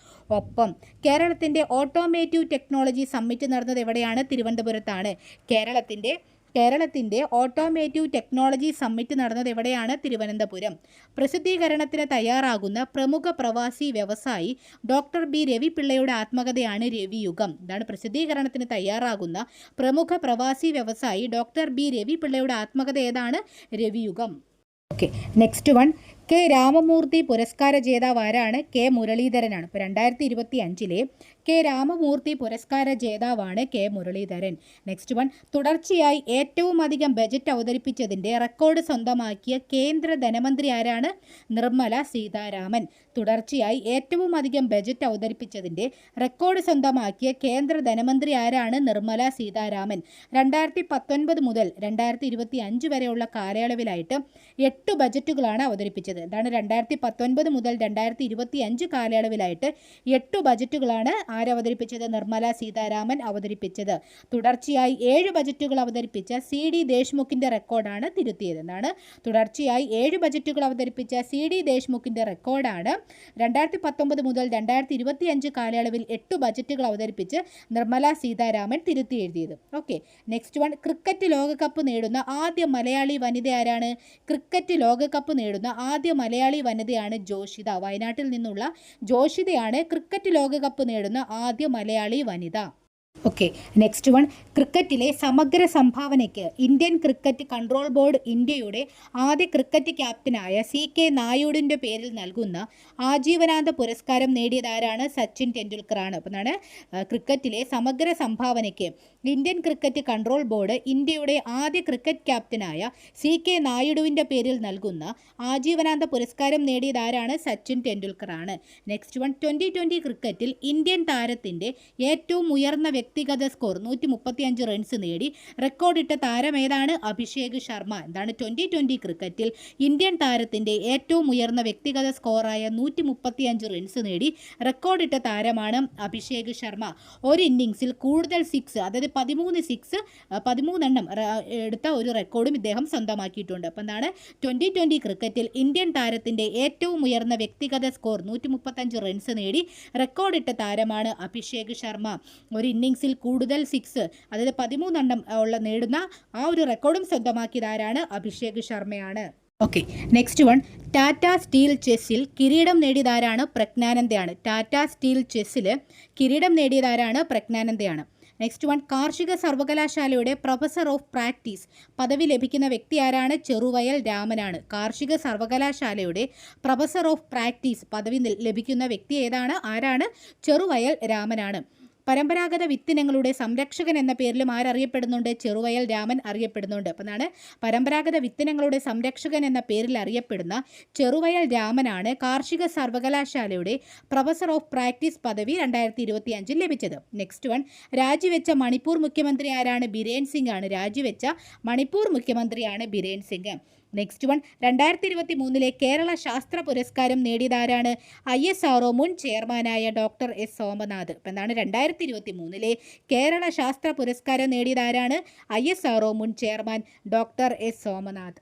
ഒപ്പം. കേരളത്തിൻ്റെ ഓട്ടോമേറ്റീവ് ടെക്നോളജി സമ്മിറ്റ് നടന്നത് എവിടെയാണ്? തിരുവനന്തപുരത്താണ്. കേരളത്തിൻ്റെ ഓട്ടോമേറ്റീവ് ടെക്നോളജി സമ്മിറ്റ് നടന്നത് എവിടെയാണ്? തിരുവനന്തപുരം. പ്രസിദ്ധീകരണത്തിന് തയ്യാറാകുന്ന പ്രമുഖ പ്രവാസി വ്യവസായി ഡോക്ടർ ബി രവി പിള്ളയുടെ ആത്മകഥയാണ് രവിയുഗം. ഇതാണ് പ്രസിദ്ധീകരണത്തിന് തയ്യാറാകുന്ന പ്രമുഖ പ്രവാസി വ്യവസായി ഡോക്ടർ ബി രവി പിള്ളയുടെ ആത്മകഥ ഏതാണ്? Raviyugam. Okay, next one K Ramamurthy പുരസ്കാര ജേതാവ് ആരാണ്? കെ മുരളീധരനാണ്. ഇപ്പോൾ 2025 കെ രാമമൂർത്തി പുരസ്കാര ജേതാവാണ് കെ മുരളീധരൻ. നെക്സ്റ്റ് വൺ തുടർച്ചയായി ഏറ്റവും അധികം ബജറ്റ് അവതരിപ്പിച്ചതിൻ്റെ റെക്കോർഡ് സ്വന്തമാക്കിയ കേന്ദ്ര ധനമന്ത്രി ആരാണ്? നിർമ്മല സീതാരാമൻ. തുടർച്ചയായി ഏറ്റവും അധികം ബജറ്റ് അവതരിപ്പിച്ചതിൻ്റെ റെക്കോർഡ് സ്വന്തമാക്കിയ കേന്ദ്ര ധനമന്ത്രി ആരാണ്? നിർമ്മല സീതാരാമൻ. 2019 മുതൽ 2025 വരെയുള്ള കാലയളവിലായിട്ട് 8 ബജറ്റുകളാണ് അവതരിപ്പിച്ചത്. എന്താണ്? 2019 മുതൽ 2025 കാലയളവിലായിട്ട് 8 ബജറ്റുകളാണ് ആരവതരിപ്പിച്ചത്? നിർമ്മല സീതാരാമൻ അവതരിപ്പിച്ചത്. തുടർച്ചയായി 7 ബജറ്റുകൾ അവതരിപ്പിച്ച CD ദേശ്മുഖിൻ്റെ റെക്കോർഡാണ് തിരുത്തിയത്. എന്താണ്? തുടർച്ചയായി 7 ബജറ്റുകൾ അവതരിപ്പിച്ച CD ദേശ്മുഖിൻ്റെ റെക്കോർഡാണ് 2019 മുതൽ 2025 കാലയളവിൽ 8 ബജറ്റുകൾ അവതരിപ്പിച്ച് നിർമ്മല സീതാരാമൻ തിരുത്തി എഴുതിയത്. ഓക്കെ, നെക്സ്റ്റ് വൺ ക്രിക്കറ്റ് ലോകകപ്പ് നേടുന്ന ആദ്യ മലയാളി വനിത ആരാണ്? ക്രിക്കറ്റ് ലോകകപ്പ് നേടുന്ന ആദ്യ ആദ്യ മലയാളി വനിതയാണ് ജോഷിത. വയനാട്ടിൽ നിന്നുള്ള ജോഷിതയാണ് ക്രിക്കറ്റ് ലോകകപ്പ് നേടുന്ന ആദ്യ മലയാളി വനിത. Okay, next one. ക്രിക്കറ്റിലെ സമഗ്ര സംഭാവനയ്ക്ക് ഇന്ത്യൻ ക്രിക്കറ്റ് കൺട്രോൾ ബോർഡ് ഇന്ത്യയുടെ ആദ്യ ക്രിക്കറ്റ് ക്യാപ്റ്റനായ CK നായിഡുവിൻ്റെ പേരിൽ നൽകുന്ന ആജീവനാന്ത പുരസ്കാരം നേടിയതാരാണ്? സച്ചിൻ ടെണ്ടുൽക്കറാണ്. അപ്പം എന്താണ് ക്രിക്കറ്റിലെ സമഗ്ര സംഭാവനയ്ക്ക് ഇന്ത്യൻ ക്രിക്കറ്റ് കൺട്രോൾ ബോർഡ് ഇന്ത്യയുടെ ആദ്യ ക്രിക്കറ്റ് ക്യാപ്റ്റനായ CK നായിഡുവിൻ്റെ പേരിൽ നൽകുന്ന ആജീവനാന്ത പുരസ്കാരം നേടിയതാരാണ്? സച്ചിൻ ടെണ്ടുൽക്കറാണ്. Next one. 2020 ക്രിക്കറ്റിൽ ഇന്ത്യൻ താരത്തിൻ്റെ ഏറ്റവും ഉയർന്ന വ്യക്തിഗത സ്കോർ 135 റൺസ് നേടി റെക്കോർഡിട്ട താരമേതാണ്? അഭിഷേക് ശർമ്മ. എന്താണ് 2020 ക്രിക്കറ്റിൽ ഇന്ത്യൻ താരത്തിൻ്റെ ഏറ്റവും ഉയർന്ന വ്യക്തിഗത സ്കോറായ 135 റൺസ് നേടി റെക്കോർഡിട്ട താരമാണ് അഭിഷേക് ശർമ്മ. ഒരു ഇന്നിങ്സിൽ കൂടുതൽ സിക്സ്, അതായത് 13 എടുത്ത ഒരു റെക്കോർഡും ഇദ്ദേഹം സ്വന്തമാക്കിയിട്ടുണ്ട്. അപ്പം എന്താണ് 2020 ക്രിക്കറ്റിൽ ഇന്ത്യൻ താരത്തിൻ്റെ ഏറ്റവും ഉയർന്ന വ്യക്തിഗത സ്കോർ 135 റൺസ് നേടി റെക്കോർഡിട്ട താരമാണ് അഭിഷേക് ശർമ്മ. ഒരു ഇന്നിങ്സിൽ കൂടുതൽ സിക്സ്, അതായത് 13 നേടുന്ന ആ ഒരു റെക്കോർഡും സ്വന്തമാക്കിയതാരാണ്? അഭിഷേക് ശർമ്മയാണ്. Okay, next one. Tata steel ചെസ്സിൽ കിരീടം നേടിയതാരാണ്? പ്രജ്ഞാനന്ദയാണ്. ടാറ്റ സ്റ്റീൽ ചെസ്സിൽ കിരീടം നേടിയതാരാണ്? പ്രജ്ഞാനന്ദയാണ്. Next one. കാർഷിക സർവകലാശാലയുടെ പ്രൊഫസർ ഓഫ് പ്രാക്ടീസ് പദവി ലഭിക്കുന്ന വ്യക്തി ആരാണ്? ചെറുവയൽ രാമനാണ്. കാർഷിക സർവകലാശാലയുടെ പ്രൊഫസർ ഓഫ് പ്രാക്ടീസ് പദവി ലഭിക്കുന്ന വ്യക്തി ആരാണ്? ചെറുവയൽ രാമനാണ്. പരമ്പരാഗത വിത്തിനങ്ങളുടെ സംരക്ഷകൻ എന്ന പേരിലും ആരറിയപ്പെടുന്നുണ്ട്? ചെറുവയൽ രാമൻ അറിയപ്പെടുന്നുണ്ട്. അപ്പം എന്താണ് പരമ്പരാഗത വിത്തിനങ്ങളുടെ സംരക്ഷകൻ എന്ന പേരിൽ അറിയപ്പെടുന്ന ചെറുവയൽ രാമനാണ് കാർഷിക സർവകലാശാലയുടെ പ്രൊഫസർ ഓഫ് പ്രാക്ടീസ് പദവി 2025 ലഭിച്ചത്. Next one. രാജിവെച്ച മണിപ്പൂർ മുഖ്യമന്ത്രി ആരാണ്? ബിരേൻ സിംഗ് ആണ്. രാജിവെച്ച മണിപ്പൂർ മുഖ്യമന്ത്രിയാണ് ബിരേൻ സിംഗ്. Next one. 2023 കേരള ശാസ്ത്ര പുരസ്കാരം നേടിയതാരാണ്? ISRO മുൻ ചെയർമാനായ ഡോക്ടർ S സോമനാഥ്. അപ്പം എന്താണ് 2023 കേരള ശാസ്ത്ര പുരസ്കാരം നേടിയതാരാണ്? ISRO മുൻ ചെയർമാൻ doctor S Somanath.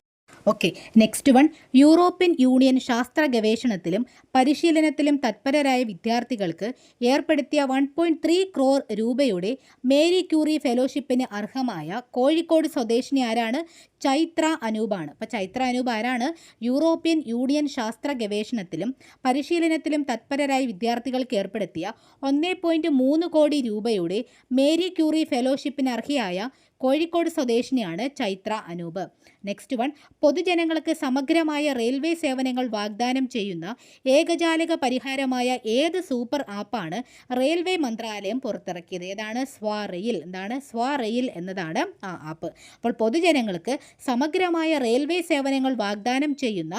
Okay, next one. European Union ശാസ്ത്ര ഗവേഷണത്തിലും പരിശീലനത്തിലും തത്പരരായ വിദ്യാർത്ഥികൾക്ക് ഏർപ്പെടുത്തിയ 1.3 crore രൂപയുടെ മേരി ക്യൂറി ഫെലോഷിപ്പിന് അർഹമായ കോഴിക്കോട് സ്വദേശിനി ആരാണ്? ചൈത്ര അനൂപാണ്. അപ്പോൾ ചൈത്ര അനൂപ് ആരാണ്? യൂറോപ്യൻ യൂണിയൻ ശാസ്ത്ര ഗവേഷണത്തിലും പരിശീലനത്തിലും തത്പരരായ വിദ്യാർത്ഥികൾക്ക് ഏർപ്പെടുത്തിയ 1.3 കോടി രൂപയുടെ മേരി ക്യൂറി ഫെലോഷിപ്പിന് അർഹയായ കോഴിക്കോട് സ്വദേശിനിയാണ് ചൈത്ര അനൂപ്. Next one. പൊതുജനങ്ങൾക്ക് സമഗ്രമായ റെയിൽവേ സേവനങ്ങൾ വാഗ്ദാനം ചെയ്യുന്ന ഏകജാലക പരിഹാരമായ ഏത് സൂപ്പർ ആപ്പാണ് റെയിൽവേ മന്ത്രാലയം പുറത്തിറക്കിയത്? ഏതാണ്? സ്വാറെയിൽ. എന്താണ്? സ്വാറെയിൽ എന്നതാണ് ആ ആപ്പ്. അപ്പോൾ പൊതുജനങ്ങൾക്ക് സമഗ്രമായ റെയിൽവേ സേവനങ്ങൾ വാഗ്ദാനം ചെയ്യുന്ന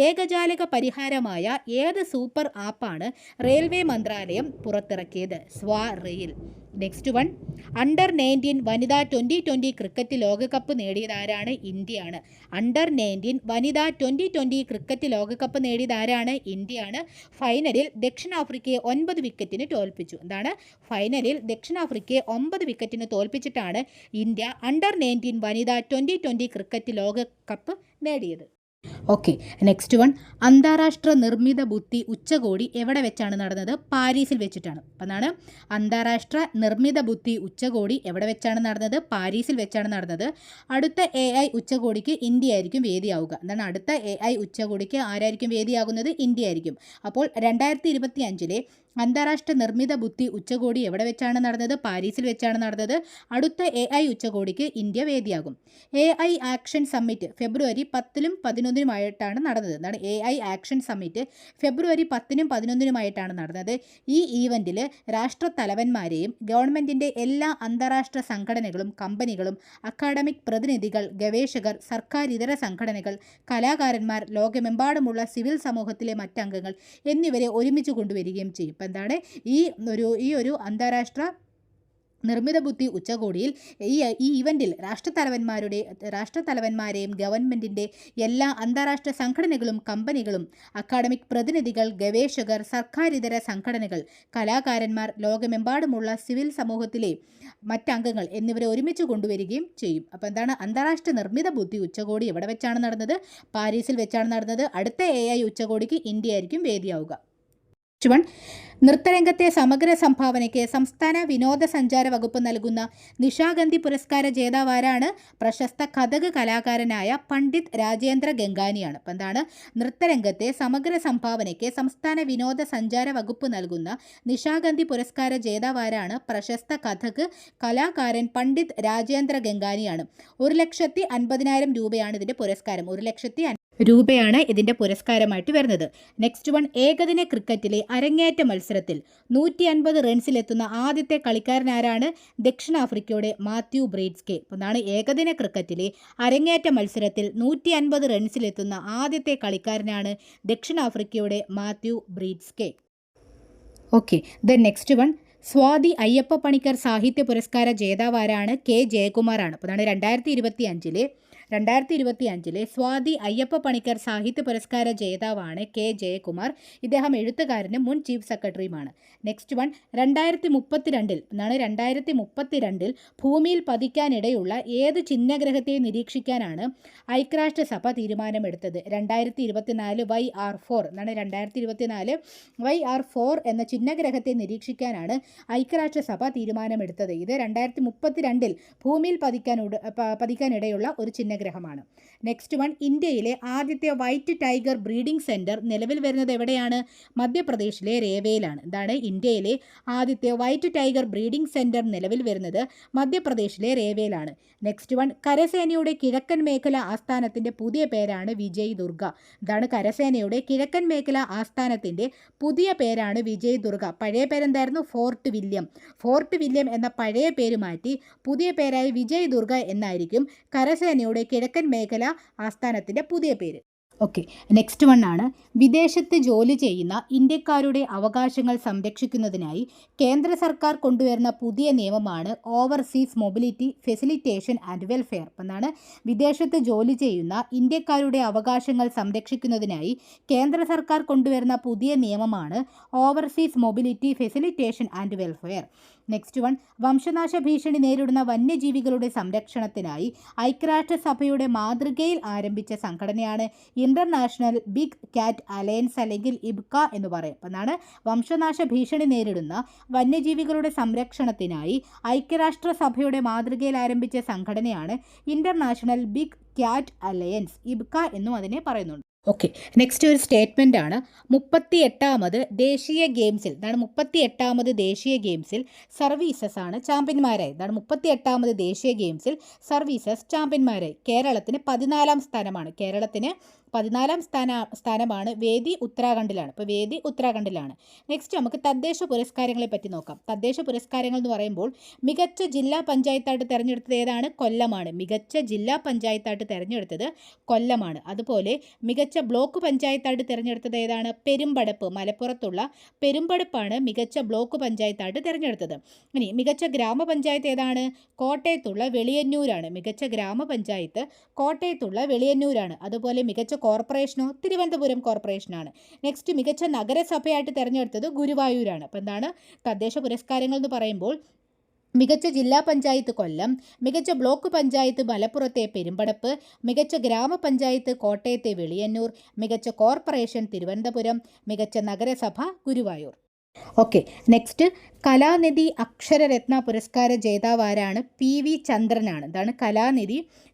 ഏകജാലക പരിഹാരമായ ഏത് സൂപ്പർ ആപ്പാണ് റെയിൽവേ മന്ത്രാലയം പുറത്തിറക്കിയത്? സ്വാറെയിൽ. Next one. അണ്ടർ 19 വനിതാ 2020 ക്രിക്കറ്റ് ലോകകപ്പ് നേടിയതാരാണ്? ഇന്ത്യയാണ്. അണ്ടർ 19 വനിതാ 2020 ക്രിക്കറ്റ് ലോകകപ്പ് നേടിയതാരാണ്? ഇന്ത്യയാണ്. ഫൈനലിൽ ദക്ഷിണാഫ്രിക്കയെ 9 വിക്കറ്റിന് തോൽപ്പിച്ചു. എന്താണ്? ഫൈനലിൽ ദക്ഷിണാഫ്രിക്കയെ 9 വിക്കറ്റിന് തോൽപ്പിച്ചിട്ടാണ് ഇന്ത്യ അണ്ടർ 19 വനിതാ 2020 ക്രിക്കറ്റ് ലോകകപ്പ് നേടിയത്. Okay, next one. അന്താരാഷ്ട്ര നിർമ്മിത ബുദ്ധി ഉച്ചകോടി എവിടെ വെച്ചാണ് നടന്നത്? പാരീസിൽ വെച്ചിട്ടാണ്. അപ്പം എന്താണ് അന്താരാഷ്ട്ര നിർമ്മിത ബുദ്ധി ഉച്ചകോടി എവിടെ വെച്ചാണ് നടന്നത്? പാരീസിൽ വെച്ചാണ് നടന്നത്. അടുത്ത AI ഉച്ചകോടിക്ക് ഇന്ത്യ ആയിരിക്കും വേദിയാവുക. എന്താണ് അടുത്ത AI ഉച്ചകോടിക്ക് ആരായിരിക്കും വേദിയാകുന്നത്? ഇന്ത്യ ആയിരിക്കും. അപ്പോൾ 2025 അന്താരാഷ്ട്ര നിർമ്മിത ബുദ്ധി ഉച്ചകോടി എവിടെ വെച്ചാണ് നടന്നത്? പാരീസിൽ വെച്ചാണ് നടന്നത്. അടുത്ത AI ഉച്ചകോടിക്ക് ഇന്ത്യ വേദിയാകും. AI ആക്ഷൻ സമ്മിറ്റ് ഫെബ്രുവരി 10-നും 11-നുമായിട്ടാണ് നടന്നത്. എന്താണ് AI ആക്ഷൻ സമ്മിറ്റ് ഫെബ്രുവരി 10-നും 11-നുമായിട്ടാണ് നടന്നത്. ഈ ഈവൻറ്റിൽ രാഷ്ട്രത്തലവന്മാരെയും ഗവൺമെൻറ്റിൻ്റെ എല്ലാ അന്താരാഷ്ട്ര സംഘടനകളും കമ്പനികളും അക്കാഡമിക് പ്രതിനിധികൾ, ഗവേഷകർ, സർക്കാരിതര സംഘടനകൾ, കലാകാരന്മാർ, ലോകമെമ്പാടുമുള്ള സിവിൽ സമൂഹത്തിലെ മറ്റംഗങ്ങൾ എന്നിവരെ ഒരുമിച്ച് കൊണ്ടുവരികയും ചെയ്യും. അപ്പോൾ എന്താണ് ഈ ഒരു അന്താരാഷ്ട്ര നിർമ്മിത ബുദ്ധി ഉച്ചകോടിയിൽ ഈ ഇവൻറ്റിൽ രാഷ്ട്രത്തലവന്മാരെയും ഗവൺമെൻറ്റിൻ്റെ എല്ലാ അന്താരാഷ്ട്ര സംഘടനകളും കമ്പനികളും അക്കാഡമിക് പ്രതിനിധികൾ, ഗവേഷകർ, സർക്കാരിതര സംഘടനകൾ, കലാകാരന്മാർ, ലോകമെമ്പാടുമുള്ള സിവിൽ സമൂഹത്തിലെ മറ്റംഗങ്ങൾ എന്നിവരെ ഒരുമിച്ച് കൊണ്ടുവരികയും ചെയ്യും. അപ്പോൾ എന്താണ് അന്താരാഷ്ട്ര നിർമ്മിത ബുദ്ധി ഉച്ചകോടി എവിടെ വെച്ചാണ് നടന്നത്? പാരീസിൽ വെച്ചാണ് നടന്നത്. അടുത്ത AI ഉച്ചകോടിക്ക് ഇന്ത്യ ആയിരിക്കും വേദിയാവുക. നെക്സ്റ്റ് വൺ, നൃത്തരംഗത്തെ സമഗ്ര സംഭാവനയ്ക്ക് സംസ്ഥാന വിനോദസഞ്ചാര വകുപ്പ് നൽകുന്ന നിശാഗന്ധി പുരസ്കാര ജേതാവാരാണ്? പ്രശസ്ത കഥക് കലാകാരനായ പണ്ഡിറ്റ് രാജേന്ദ്ര ഗംഗാനിയാണ്. അപ്പം എന്താണ്? നൃത്തരംഗത്തെ സമഗ്ര സംഭാവനയ്ക്ക് സംസ്ഥാന വിനോദസഞ്ചാര വകുപ്പ് നൽകുന്ന നിശാഗന്ധി പുരസ്കാര ജേതാവാരാണ്? പ്രശസ്ത കഥക് കലാകാരൻ പണ്ഡിറ്റ് രാജേന്ദ്ര ഗംഗാനിയാണ്. 1,50,000 രൂപയാണ് ഇതിൻ്റെ പുരസ്കാരം. 1,00,000 രൂപയാണ് ഇതിൻ്റെ പുരസ്കാരമായിട്ട് വരുന്നത്. നെക്സ്റ്റ് വൺ, ഏകദിന ക്രിക്കറ്റിലെ അരങ്ങേറ്റ മത്സരത്തിൽ 150 റൺസിലെത്തുന്ന ആദ്യത്തെ കളിക്കാരനാരാണ്? ദക്ഷിണാഫ്രിക്കയുടെ മാത്യു ബ്രീഡ്സ്കെ. അതാണ് ഏകദിന ക്രിക്കറ്റിലെ അരങ്ങേറ്റ മത്സരത്തിൽ 150 റൺസിലെത്തുന്ന ആദ്യത്തെ കളിക്കാരനാണ് ദക്ഷിണാഫ്രിക്കയുടെ Matthew Breetzke. Okay, then next one, Swathi Ayyappa Panicker സാഹിത്യ പുരസ്കാര ജേതാവാരാണ്? കെ ജയകുമാറാണ്. അപ്പോൾ അതാണ് 2025 സ്വാതി അയ്യപ്പ പണിക്കർ സാഹിത്യ പുരസ്കാര ജേതാവാണ് കെ ജയകുമാർ. ഇദ്ദേഹം എഴുത്തുകാരനും മുൻ ചീഫ് സെക്രട്ടറിയുമാണ്. നെക്സ്റ്റ് വൺ, 2032 ഭൂമിയിൽ പതിക്കാനിടയുള്ള ഏത് ചിഹ്നഗ്രഹത്തെ നിരീക്ഷിക്കാനാണ് ഐക്യരാഷ്ട്രസഭ തീരുമാനമെടുത്തത്? 2024 YR4 എന്നാണ്. 2024 YR4 എന്ന ചിഹ്നഗ്രഹത്തെ നിരീക്ഷിക്കാനാണ് ഐക്യരാഷ്ട്രസഭ തീരുമാനമെടുത്തത്. ഇത് 2032 ഭൂമിയിൽ പതിക്കാനിടയുള്ള ഒരു ചിഹ്നഗ്രഹമാണ്. നെക്സ്റ്റ് വൺ, ഇന്ത്യയിലെ ആദ്യത്തെ വൈറ്റ് ടൈഗർ ബ്രീഡിംഗ് സെൻറ്റർ നിലവിൽ വരുന്നത് എവിടെയാണ്? മധ്യപ്രദേശിലെ രേവയിലാണ്. എന്താണ്? ഇന്ത്യയിലെ ആദ്യത്തെ വൈറ്റ് ടൈഗർ ബ്രീഡിംഗ് സെൻറ്റർ നിലവിൽ വരുന്നത് മധ്യപ്രദേശിലെ രേവയിലാണ്. നെക്സ്റ്റ് വൺ, കരസേനയുടെ കിഴക്കൻ മേഖല ആസ്ഥാനത്തിൻ്റെ പുതിയ പേരാണ് വിജയ് ദുർഗ. ഇതാണ് കരസേനയുടെ കിഴക്കൻ മേഖല ആസ്ഥാനത്തിൻ്റെ പുതിയ പേരാണ് വിജയ് ദുർഗ. പഴയ പേരെന്തായിരുന്നു? ഫോർട്ട് വില്യം എന്ന പഴയ പേര് മാറ്റി പുതിയ പേരായി വിജയ് ദുർഗ എന്നായിരിക്കും കരസേനയുടെ കിഴക്കൻ മേഖല ആസ്ഥാനത്തിൻ്റെ പുതിയ പേര്. ഓക്കെ, നെക്സ്റ്റ് വൺ ആണ്, വിദേശത്ത് ജോലി ചെയ്യുന്ന ഇന്ത്യക്കാരുടെ അവകാശങ്ങൾ സംരക്ഷിക്കുന്നതിനായി കേന്ദ്ര സർക്കാർ കൊണ്ടുവരുന്ന പുതിയ നിയമമാണ് overseas mobility facilitation and welfare. എന്നാണ്? വിദേശത്ത് ജോലി ചെയ്യുന്ന ഇന്ത്യക്കാരുടെ അവകാശങ്ങൾ സംരക്ഷിക്കുന്നതിനായി കേന്ദ്ര സർക്കാർ കൊണ്ടുവരുന്ന പുതിയ നിയമമാണ് overseas mobility facilitation and welfare. Next one, വംശനാശ ഭീഷണി നേരിടുന്ന വന്യജീവികളുടെ സംരക്ഷണത്തിനായി ഐക്യരാഷ്ട്രസഭയുടെ മാതൃകയിൽ ആരംഭിച്ച സംഘടനയാണ് ഇന്റർനാഷണൽ ബിഗ് കാറ്റ് അലയൻസ്, അല്ലെങ്കിൽ ഇബ്ക എന്ന് പറയും. എന്നാണ്? വംശനാശ ഭീഷണി നേരിടുന്ന വന്യജീവികളുടെ സംരക്ഷണത്തിനായി ഐക്യരാഷ്ട്രസഭയുടെ മാതൃകയിൽ ആരംഭിച്ച സംഘടനയാണ് ഇന്റർനാഷണൽ ബിഗ് കാറ്റ് അലയൻസ്, ഇബ്ക എന്നും അതിനെ പറയുന്നുണ്ട്. ഓക്കെ, നെക്സ്റ്റ് ഒരു സ്റ്റേറ്റ്മെൻ്റ് ആണ്. 38ാമത് ദേശീയ ഗെയിംസിൽ, ഇതാണ് 38ാമത് ദേശീയ ഗെയിംസിൽ സർവീസസ് ആണ് ചാമ്പ്യന്മാരായി. ഇതാണ് 38ാമത് ദേശീയ ഗെയിംസിൽ സർവീസസ് ചാമ്പ്യന്മാരായി. കേരളത്തിന് 14ാം സ്ഥാനമാണ്. കേരളത്തിന് 14ാം സ്ഥാനമാണ്. വേദി ഉത്തരാഖണ്ഡിലാണ്. ഇപ്പോൾ വേദി ഉത്തരാഖണ്ഡിലാണ്. നെക്സ്റ്റ് നമുക്ക് തദ്ദേശ പുരസ്കാരങ്ങളെ പറ്റി നോക്കാം. തദ്ദേശ പുരസ്കാരങ്ങൾ എന്ന് പറയുമ്പോൾ മികച്ച ജില്ലാ പഞ്ചായത്തായിട്ട് തിരഞ്ഞെടുത്തത് ഏതാണ്? കൊല്ലമാണ്. മികച്ച ജില്ലാ പഞ്ചായത്തായിട്ട് തിരഞ്ഞെടുത്തത് കൊല്ലമാണ്. അതുപോലെ മികച്ച ബ്ലോക്ക് പഞ്ചായത്തായിട്ട് തിരഞ്ഞെടുത്തത് ഏതാണ്? പെരുമ്പടപ്പ്. മലപ്പുറത്തുള്ള പെരുമ്പടപ്പാണ് മികച്ച ബ്ലോക്ക് പഞ്ചായത്തായിട്ട് തിരഞ്ഞെടുത്തത്. ഇനി മികച്ച ഗ്രാമപഞ്ചായത്ത് ഏതാണ്? കോട്ടയത്തുള്ള വെളിയന്നൂരാണ്. മികച്ച ഗ്രാമപഞ്ചായത്ത് കോട്ടയത്തുള്ള വെളിയന്നൂരാണ്. അതുപോലെ മികച്ച കോർപ്പറേഷനോ തിരുവനന്തപുരം കോർപ്പറേഷനാണ്. നെക്സ്റ്റ് മികച്ച നഗരസഭയായിട്ട് തിരഞ്ഞെടുത്തത് ഗുരുവായൂരാണ്. അപ്പോൾ എന്താണ് തദ്ദേശ പുരസ്കാരങ്ങൾ എന്ന് പറയുമ്പോൾ മികച്ച ജില്ലാ പഞ്ചായത്ത് കൊല്ലം, മികച്ച ബ്ലോക്ക് പഞ്ചായത്ത് മലപ്പുറത്തെ പെരുമ്പടപ്പ്, മികച്ച ഗ്രാമപഞ്ചായത്ത് കോട്ടയത്തെ വെളിയന്നൂർ, മികച്ച കോർപ്പറേഷൻ തിരുവനന്തപുരം, മികച്ച നഗരസഭ ഗുരുവായൂർ. ഓക്കെ, നെക്സ്റ്റ് കലാനിധി അക്ഷരരത്ന പുരസ്കാര ജേതാവാരാണ്? PV ചന്ദ്രനാണ്. ഇതാണ്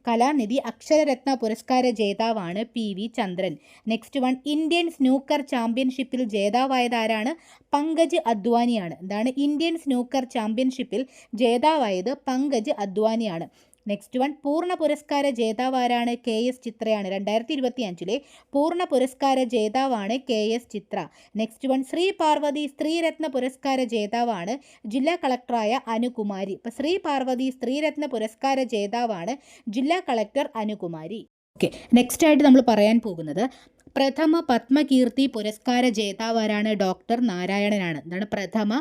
കലാനിധി അക്ഷരരത്ന പുരസ്കാര ജേതാവാണ് PV ചന്ദ്രൻ. നെക്സ്റ്റ് വൺ, ഇന്ത്യൻ സ്നൂക്കർ ചാമ്പ്യൻഷിപ്പിൽ ജേതാവായത് ആരാണ്? പങ്കജ് അദ്വാനിയാണ്. എന്താണ്? ഇന്ത്യൻ സ്നൂക്കർ ചാമ്പ്യൻഷിപ്പിൽ ജേതാവായത് പങ്കജ് അദ്വാനിയാണ്. നെക്സ്റ്റ് വൺ, പൂർണ്ണ പുരസ്കാര ജേതാവാരാണ്? KS ചിത്രയാണ്. 2025 പൂർണ്ണ പുരസ്കാര ജേതാവാണ് KS ചിത്ര. നെക്സ്റ്റ് വൺ, ശ്രീ പാർവതി സ്ത്രീരത്ന പുരസ്കാര ജേതാവാണ് ജില്ലാ കളക്ടറായ അനുകുമാരി. ഇപ്പോൾ ശ്രീ പാർവതി സ്ത്രീരത്ന പുരസ്കാര ജേതാവാണ് ജില്ലാ കളക്ടർ അനുകുമാരി. ഓക്കെ, നെക്സ്റ്റ് ആയിട്ട് നമ്മൾ പറയാൻ പോകുന്നത് പ്രഥമ പത്മകീർത്തി പുരസ്കാര ജേതാവാരാണ്? ഡോക്ടർ നാരായണനാണ്. എന്താണ്? പ്രഥമ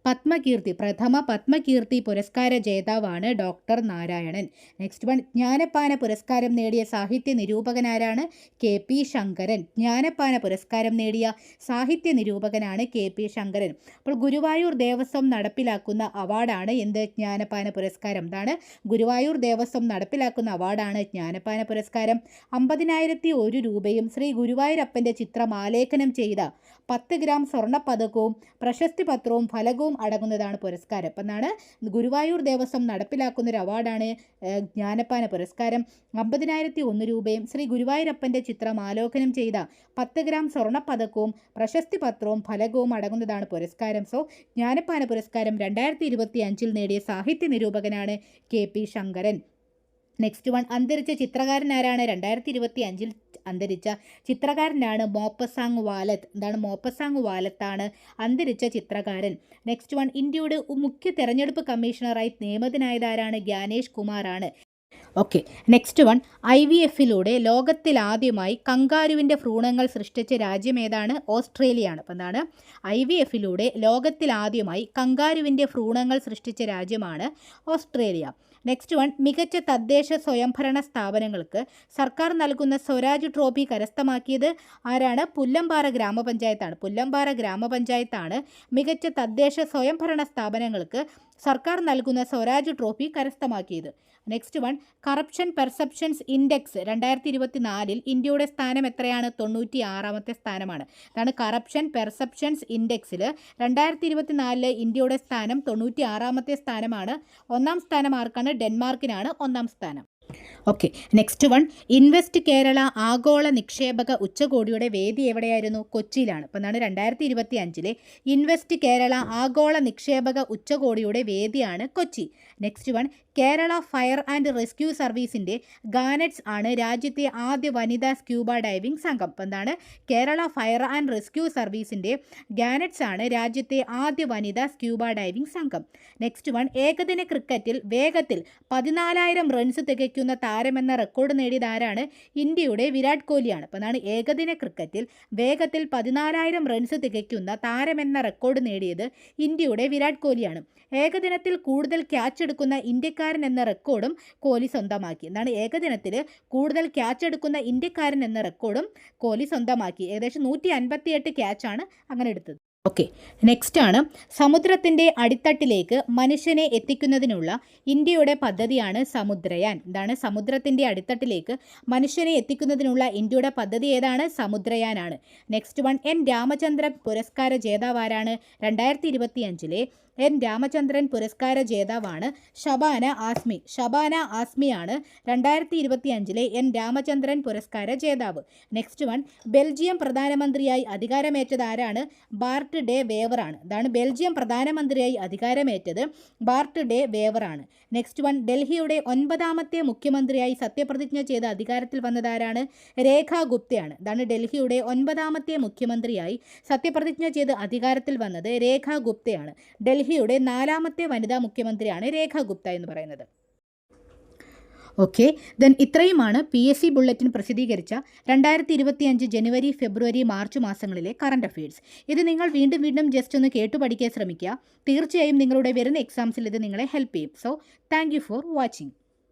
പത്മകീർത്തി പ്രഥമ പത്മകീർത്തി പുരസ്കാര ജേതാവാണ് doctor Narayanan. Next one, Jnanappana പുരസ്കാരം നേടിയ സാഹിത്യ നിരൂപകനാരാണ്? കെ.പി. ശങ്കരൻ. ജ്ഞാനപ്പാന പുരസ്കാരം നേടിയ സാഹിത്യ നിരൂപകനാണ് കെ.പി. ശങ്കരൻ. അപ്പോൾ ഗുരുവായൂർ ദേവസ്വം നടപ്പിലാക്കുന്ന അവാർഡാണ് എന്ത്? ജ്ഞാനപ്പാന പുരസ്കാരം. ഇതാണ് ഗുരുവായൂർ ദേവസ്വം നടപ്പിലാക്കുന്ന അവാർഡാണ് ജ്ഞാനപ്പാന പുരസ്കാരം. 50,001 രൂപയും ശ്രീ ഗുരുവായൂരപ്പൻ്റെ ചിത്രം ആലേഖനം ചെയ്ത 10 ഗ്രാം സ്വർണ്ണപ്പതക്കവും പ്രശസ്തി പത്രവും ഫലകവും അടങ്ങുന്നതാണ് പുരസ്കാരം. അപ്പം എന്നാണ് ഗുരുവായൂർ ദേവസ്വം നടപ്പിലാക്കുന്ന ഒരു അവാർഡാണ് ജ്ഞാനപ്പാന പുരസ്കാരം. 50,001 രൂപയും ശ്രീ ഗുരുവായൂരപ്പൻ്റെ ചിത്രം ആലേഖനം ചെയ്ത 10 ഗ്രാം സ്വർണ്ണപ്പതക്കവും പ്രശസ്തി പത്രവും ഫലകവും അടങ്ങുന്നതാണ് പുരസ്കാരം. സോ ജ്ഞാനപ്പാന പുരസ്കാരം 2025 നേടിയ സാഹിത്യ നിരൂപകനാണ് കെ.പി. ശങ്കരൻ. നെക്സ്റ്റ് വൺ, അന്തരിച്ച ചിത്രകാരനാരാണ്? 2025 അന്തരിച്ച ചിത്രകാരനാണ് മോപ്പസാങ് വാലത്ത്. എന്താണ്? മോപ്പസാങ് വാലത്താണ് അന്തരിച്ച ചിത്രകാരൻ. നെക്സ്റ്റ് വൺ, ഇന്ത്യയുടെ മുഖ്യ തെരഞ്ഞെടുപ്പ് കമ്മീഷണറായി നിയമിതനായതാരാണ്? ജ്ഞാനേഷ് കുമാറാണ്. ഓക്കെ, നെക്സ്റ്റ് വൺ, IVF-ലൂടെ ലോകത്തിലാദ്യമായി കങ്കാരുവിൻ്റെ ഭ്രൂണങ്ങൾ സൃഷ്ടിച്ച രാജ്യം ഏതാണ്? ഓസ്ട്രേലിയയാണ്. അപ്പം എന്താണ്? IVF-ലൂടെ ലോകത്തിലാദ്യമായി കങ്കാരുവിൻ്റെ ഭ്രൂണങ്ങൾ സൃഷ്ടിച്ച രാജ്യമാണ് ഓസ്ട്രേലിയ. നെക്സ്റ്റ് വൺ, മികച്ച തദ്ദേശ സ്വയംഭരണ സ്ഥാപനങ്ങൾക്ക് സർക്കാർ നൽകുന്ന സ്വരാജ് ട്രോഫി കരസ്ഥമാക്കിയത് ആരാണ്? പുല്ലമ്പാറ ഗ്രാമപഞ്ചായത്താണ്. പുല്ലമ്പാറ ഗ്രാമപഞ്ചായത്താണ് മികച്ച തദ്ദേശ സ്വയംഭരണ സ്ഥാപനങ്ങൾക്ക് സർക്കാർ നൽകുന്ന സ്വരാജ് ട്രോഫി കരസ്ഥമാക്കിയത്. Next one, corruption perceptions index 2024 ഇന്ത്യയുടെ സ്ഥാനം എത്രയാണ്? 96ാമത്തെ സ്ഥാനമാണ്. അതാണ് കറപ്ഷൻ പെർസെപ്ഷൻസ് ഇൻഡെക്സിൽ 2024 ഇന്ത്യയുടെ സ്ഥാനം 96ാമത്തെ സ്ഥാനമാണ്. 1-ാം സ്ഥാനം ആർക്കാണ്? ഡെൻമാർക്കിനാണ് 1-ാം സ്ഥാനം. Okay, next one, invest Kerala ആഗോള നിക്ഷേപക ഉച്ചകോടിയുടെ വേദി എവിടെയായിരുന്നു? കൊച്ചിയിലാണ്. അപ്പം എന്നാണ് 2025 ഇൻവെസ്റ്റ് കേരള ആഗോള നിക്ഷേപക ഉച്ചകോടിയുടെ വേദിയാണ് Kochi. Next one, Kerala fire and rescue സർവീസിൻ്റെ ഗാനറ്റ്സ് ആണ് രാജ്യത്തെ ആദ്യ വനിതാ സ്ക്യൂബ ഡൈവിംഗ് സംഘം. അപ്പം എന്താണ്? കേരള ഫയർ ആൻഡ് റെസ്ക്യൂ സർവീസിൻ്റെ ഗാനറ്റ്സ് ആണ് രാജ്യത്തെ ആദ്യ വനിതാ സ്ക്യൂബ ഡൈവിംഗ് സംഘം. നെക്സ്റ്റ് വൺ, ഏകദിന ക്രിക്കറ്റിൽ വേഗത്തിൽ 14,000 റൺസ് തികയ്ക്കുന്ന താരമെന്ന റെക്കോർഡ് നേടിയത് ആരാണ്? ഇന്ത്യയുടെ വിരാട് കോഹ്ലിയാണ്. അപ്പം എന്നാണ് ഏകദിന ക്രിക്കറ്റിൽ വേഗത്തിൽ 14,000 റൺസ് തികയ്ക്കുന്ന താരമെന്ന റെക്കോർഡ് നേടിയത് ഇന്ത്യയുടെ വിരാട് കോഹ്ലിയാണ്. ഏകദിനത്തിൽ കൂടുതൽ ക്യാച്ച് എടുക്കുന്ന ഇന്ത്യക്കാരൻ എന്ന റെക്കോർഡും കോഹ്ലി സ്വന്തമാക്കി. എന്താണ്? ഏകദിനത്തിൽ കൂടുതൽ ക്യാച്ച് എടുക്കുന്ന ഇന്ത്യക്കാരൻ എന്ന റെക്കോർഡും കോഹ്ലി സ്വന്തമാക്കി. ഏകദേശം 158 ക്യാച്ചാണ് അങ്ങനെ എടുത്തത്. ഓക്കെ, നെക്സ്റ്റ് ആണ്, സമുദ്രത്തിൻ്റെ അടിത്തട്ടിലേക്ക് മനുഷ്യനെ എത്തിക്കുന്നതിനുള്ള ഇന്ത്യയുടെ പദ്ധതിയാണ് സമുദ്രയാൻ. എന്താണ്? സമുദ്രത്തിൻ്റെ അടിത്തട്ടിലേക്ക് മനുഷ്യനെ എത്തിക്കുന്നതിനുള്ള ഇന്ത്യയുടെ പദ്ധതി ഏതാണ്? സമുദ്രയാനാണ്. നെക്സ്റ്റ് വൺ, N രാമചന്ദ്രൻ പുരസ്കാര ജേതാവാരാണ്? 2025 N രാമചന്ദ്രൻ പുരസ്കാര ജേതാവാണ് ഷബാന ആസ്മി. ഷബാന ആസ്മിയാണ് 2025 N രാമചന്ദ്രൻ പുരസ്കാര ജേതാവ്. നെക്സ്റ്റ് വൺ, ബെൽജിയം പ്രധാനമന്ത്രിയായി അധികാരമേറ്റത് ആരാണ്? ബാർട്ട് ഡേ വേവറാണ്. ഇതാണ് ബെൽജിയം പ്രധാനമന്ത്രിയായി അധികാരമേറ്റത് ബാർട്ട് ഡേ വേവറാണ്. നെക്സ്റ്റ് വൺ, ഡൽഹിയുടെ 9ാമത്തെ മുഖ്യമന്ത്രിയായി സത്യപ്രതിജ്ഞ ചെയ്ത് അധികാരത്തിൽ വന്നതാരാണ്? രേഖ ഗുപ്തയാണ്. ഇതാണ് ഡൽഹിയുടെ 9ാമത്തെ മുഖ്യമന്ത്രിയായി സത്യപ്രതിജ്ഞ ചെയ്ത് അധികാരത്തിൽ വന്നത് രേഖ ഗുപ്തയാണ്. ഡൽഹിയുടെ 4ാമത്തെ വനിതാ മുഖ്യമന്ത്രിയാണ് രേഖ ഗുപ്ത എന്ന് പറയുന്നത്. ഓക്കെ, ദെൻ ഇത്രയുമാണ് PSC ബുള്ളറ്റിൻ പ്രസിദ്ധീകരിച്ച 2025 ജനുവരി, ഫെബ്രുവരി, മാർച്ച് മാസങ്ങളിലെ കറണ്ട് അഫയേഴ്സ്. ഇത് നിങ്ങൾ വീണ്ടും ജസ്റ്റ് ഒന്ന് കേട്ടു പഠിക്കാൻ ശ്രമിക്കുക. തീർച്ചയായും നിങ്ങളുടെ വരുന്ന എക്സാംസിൽ ഇത് നിങ്ങളെ ഹെൽപ്പ് ചെയ്യും. So thank you for watching.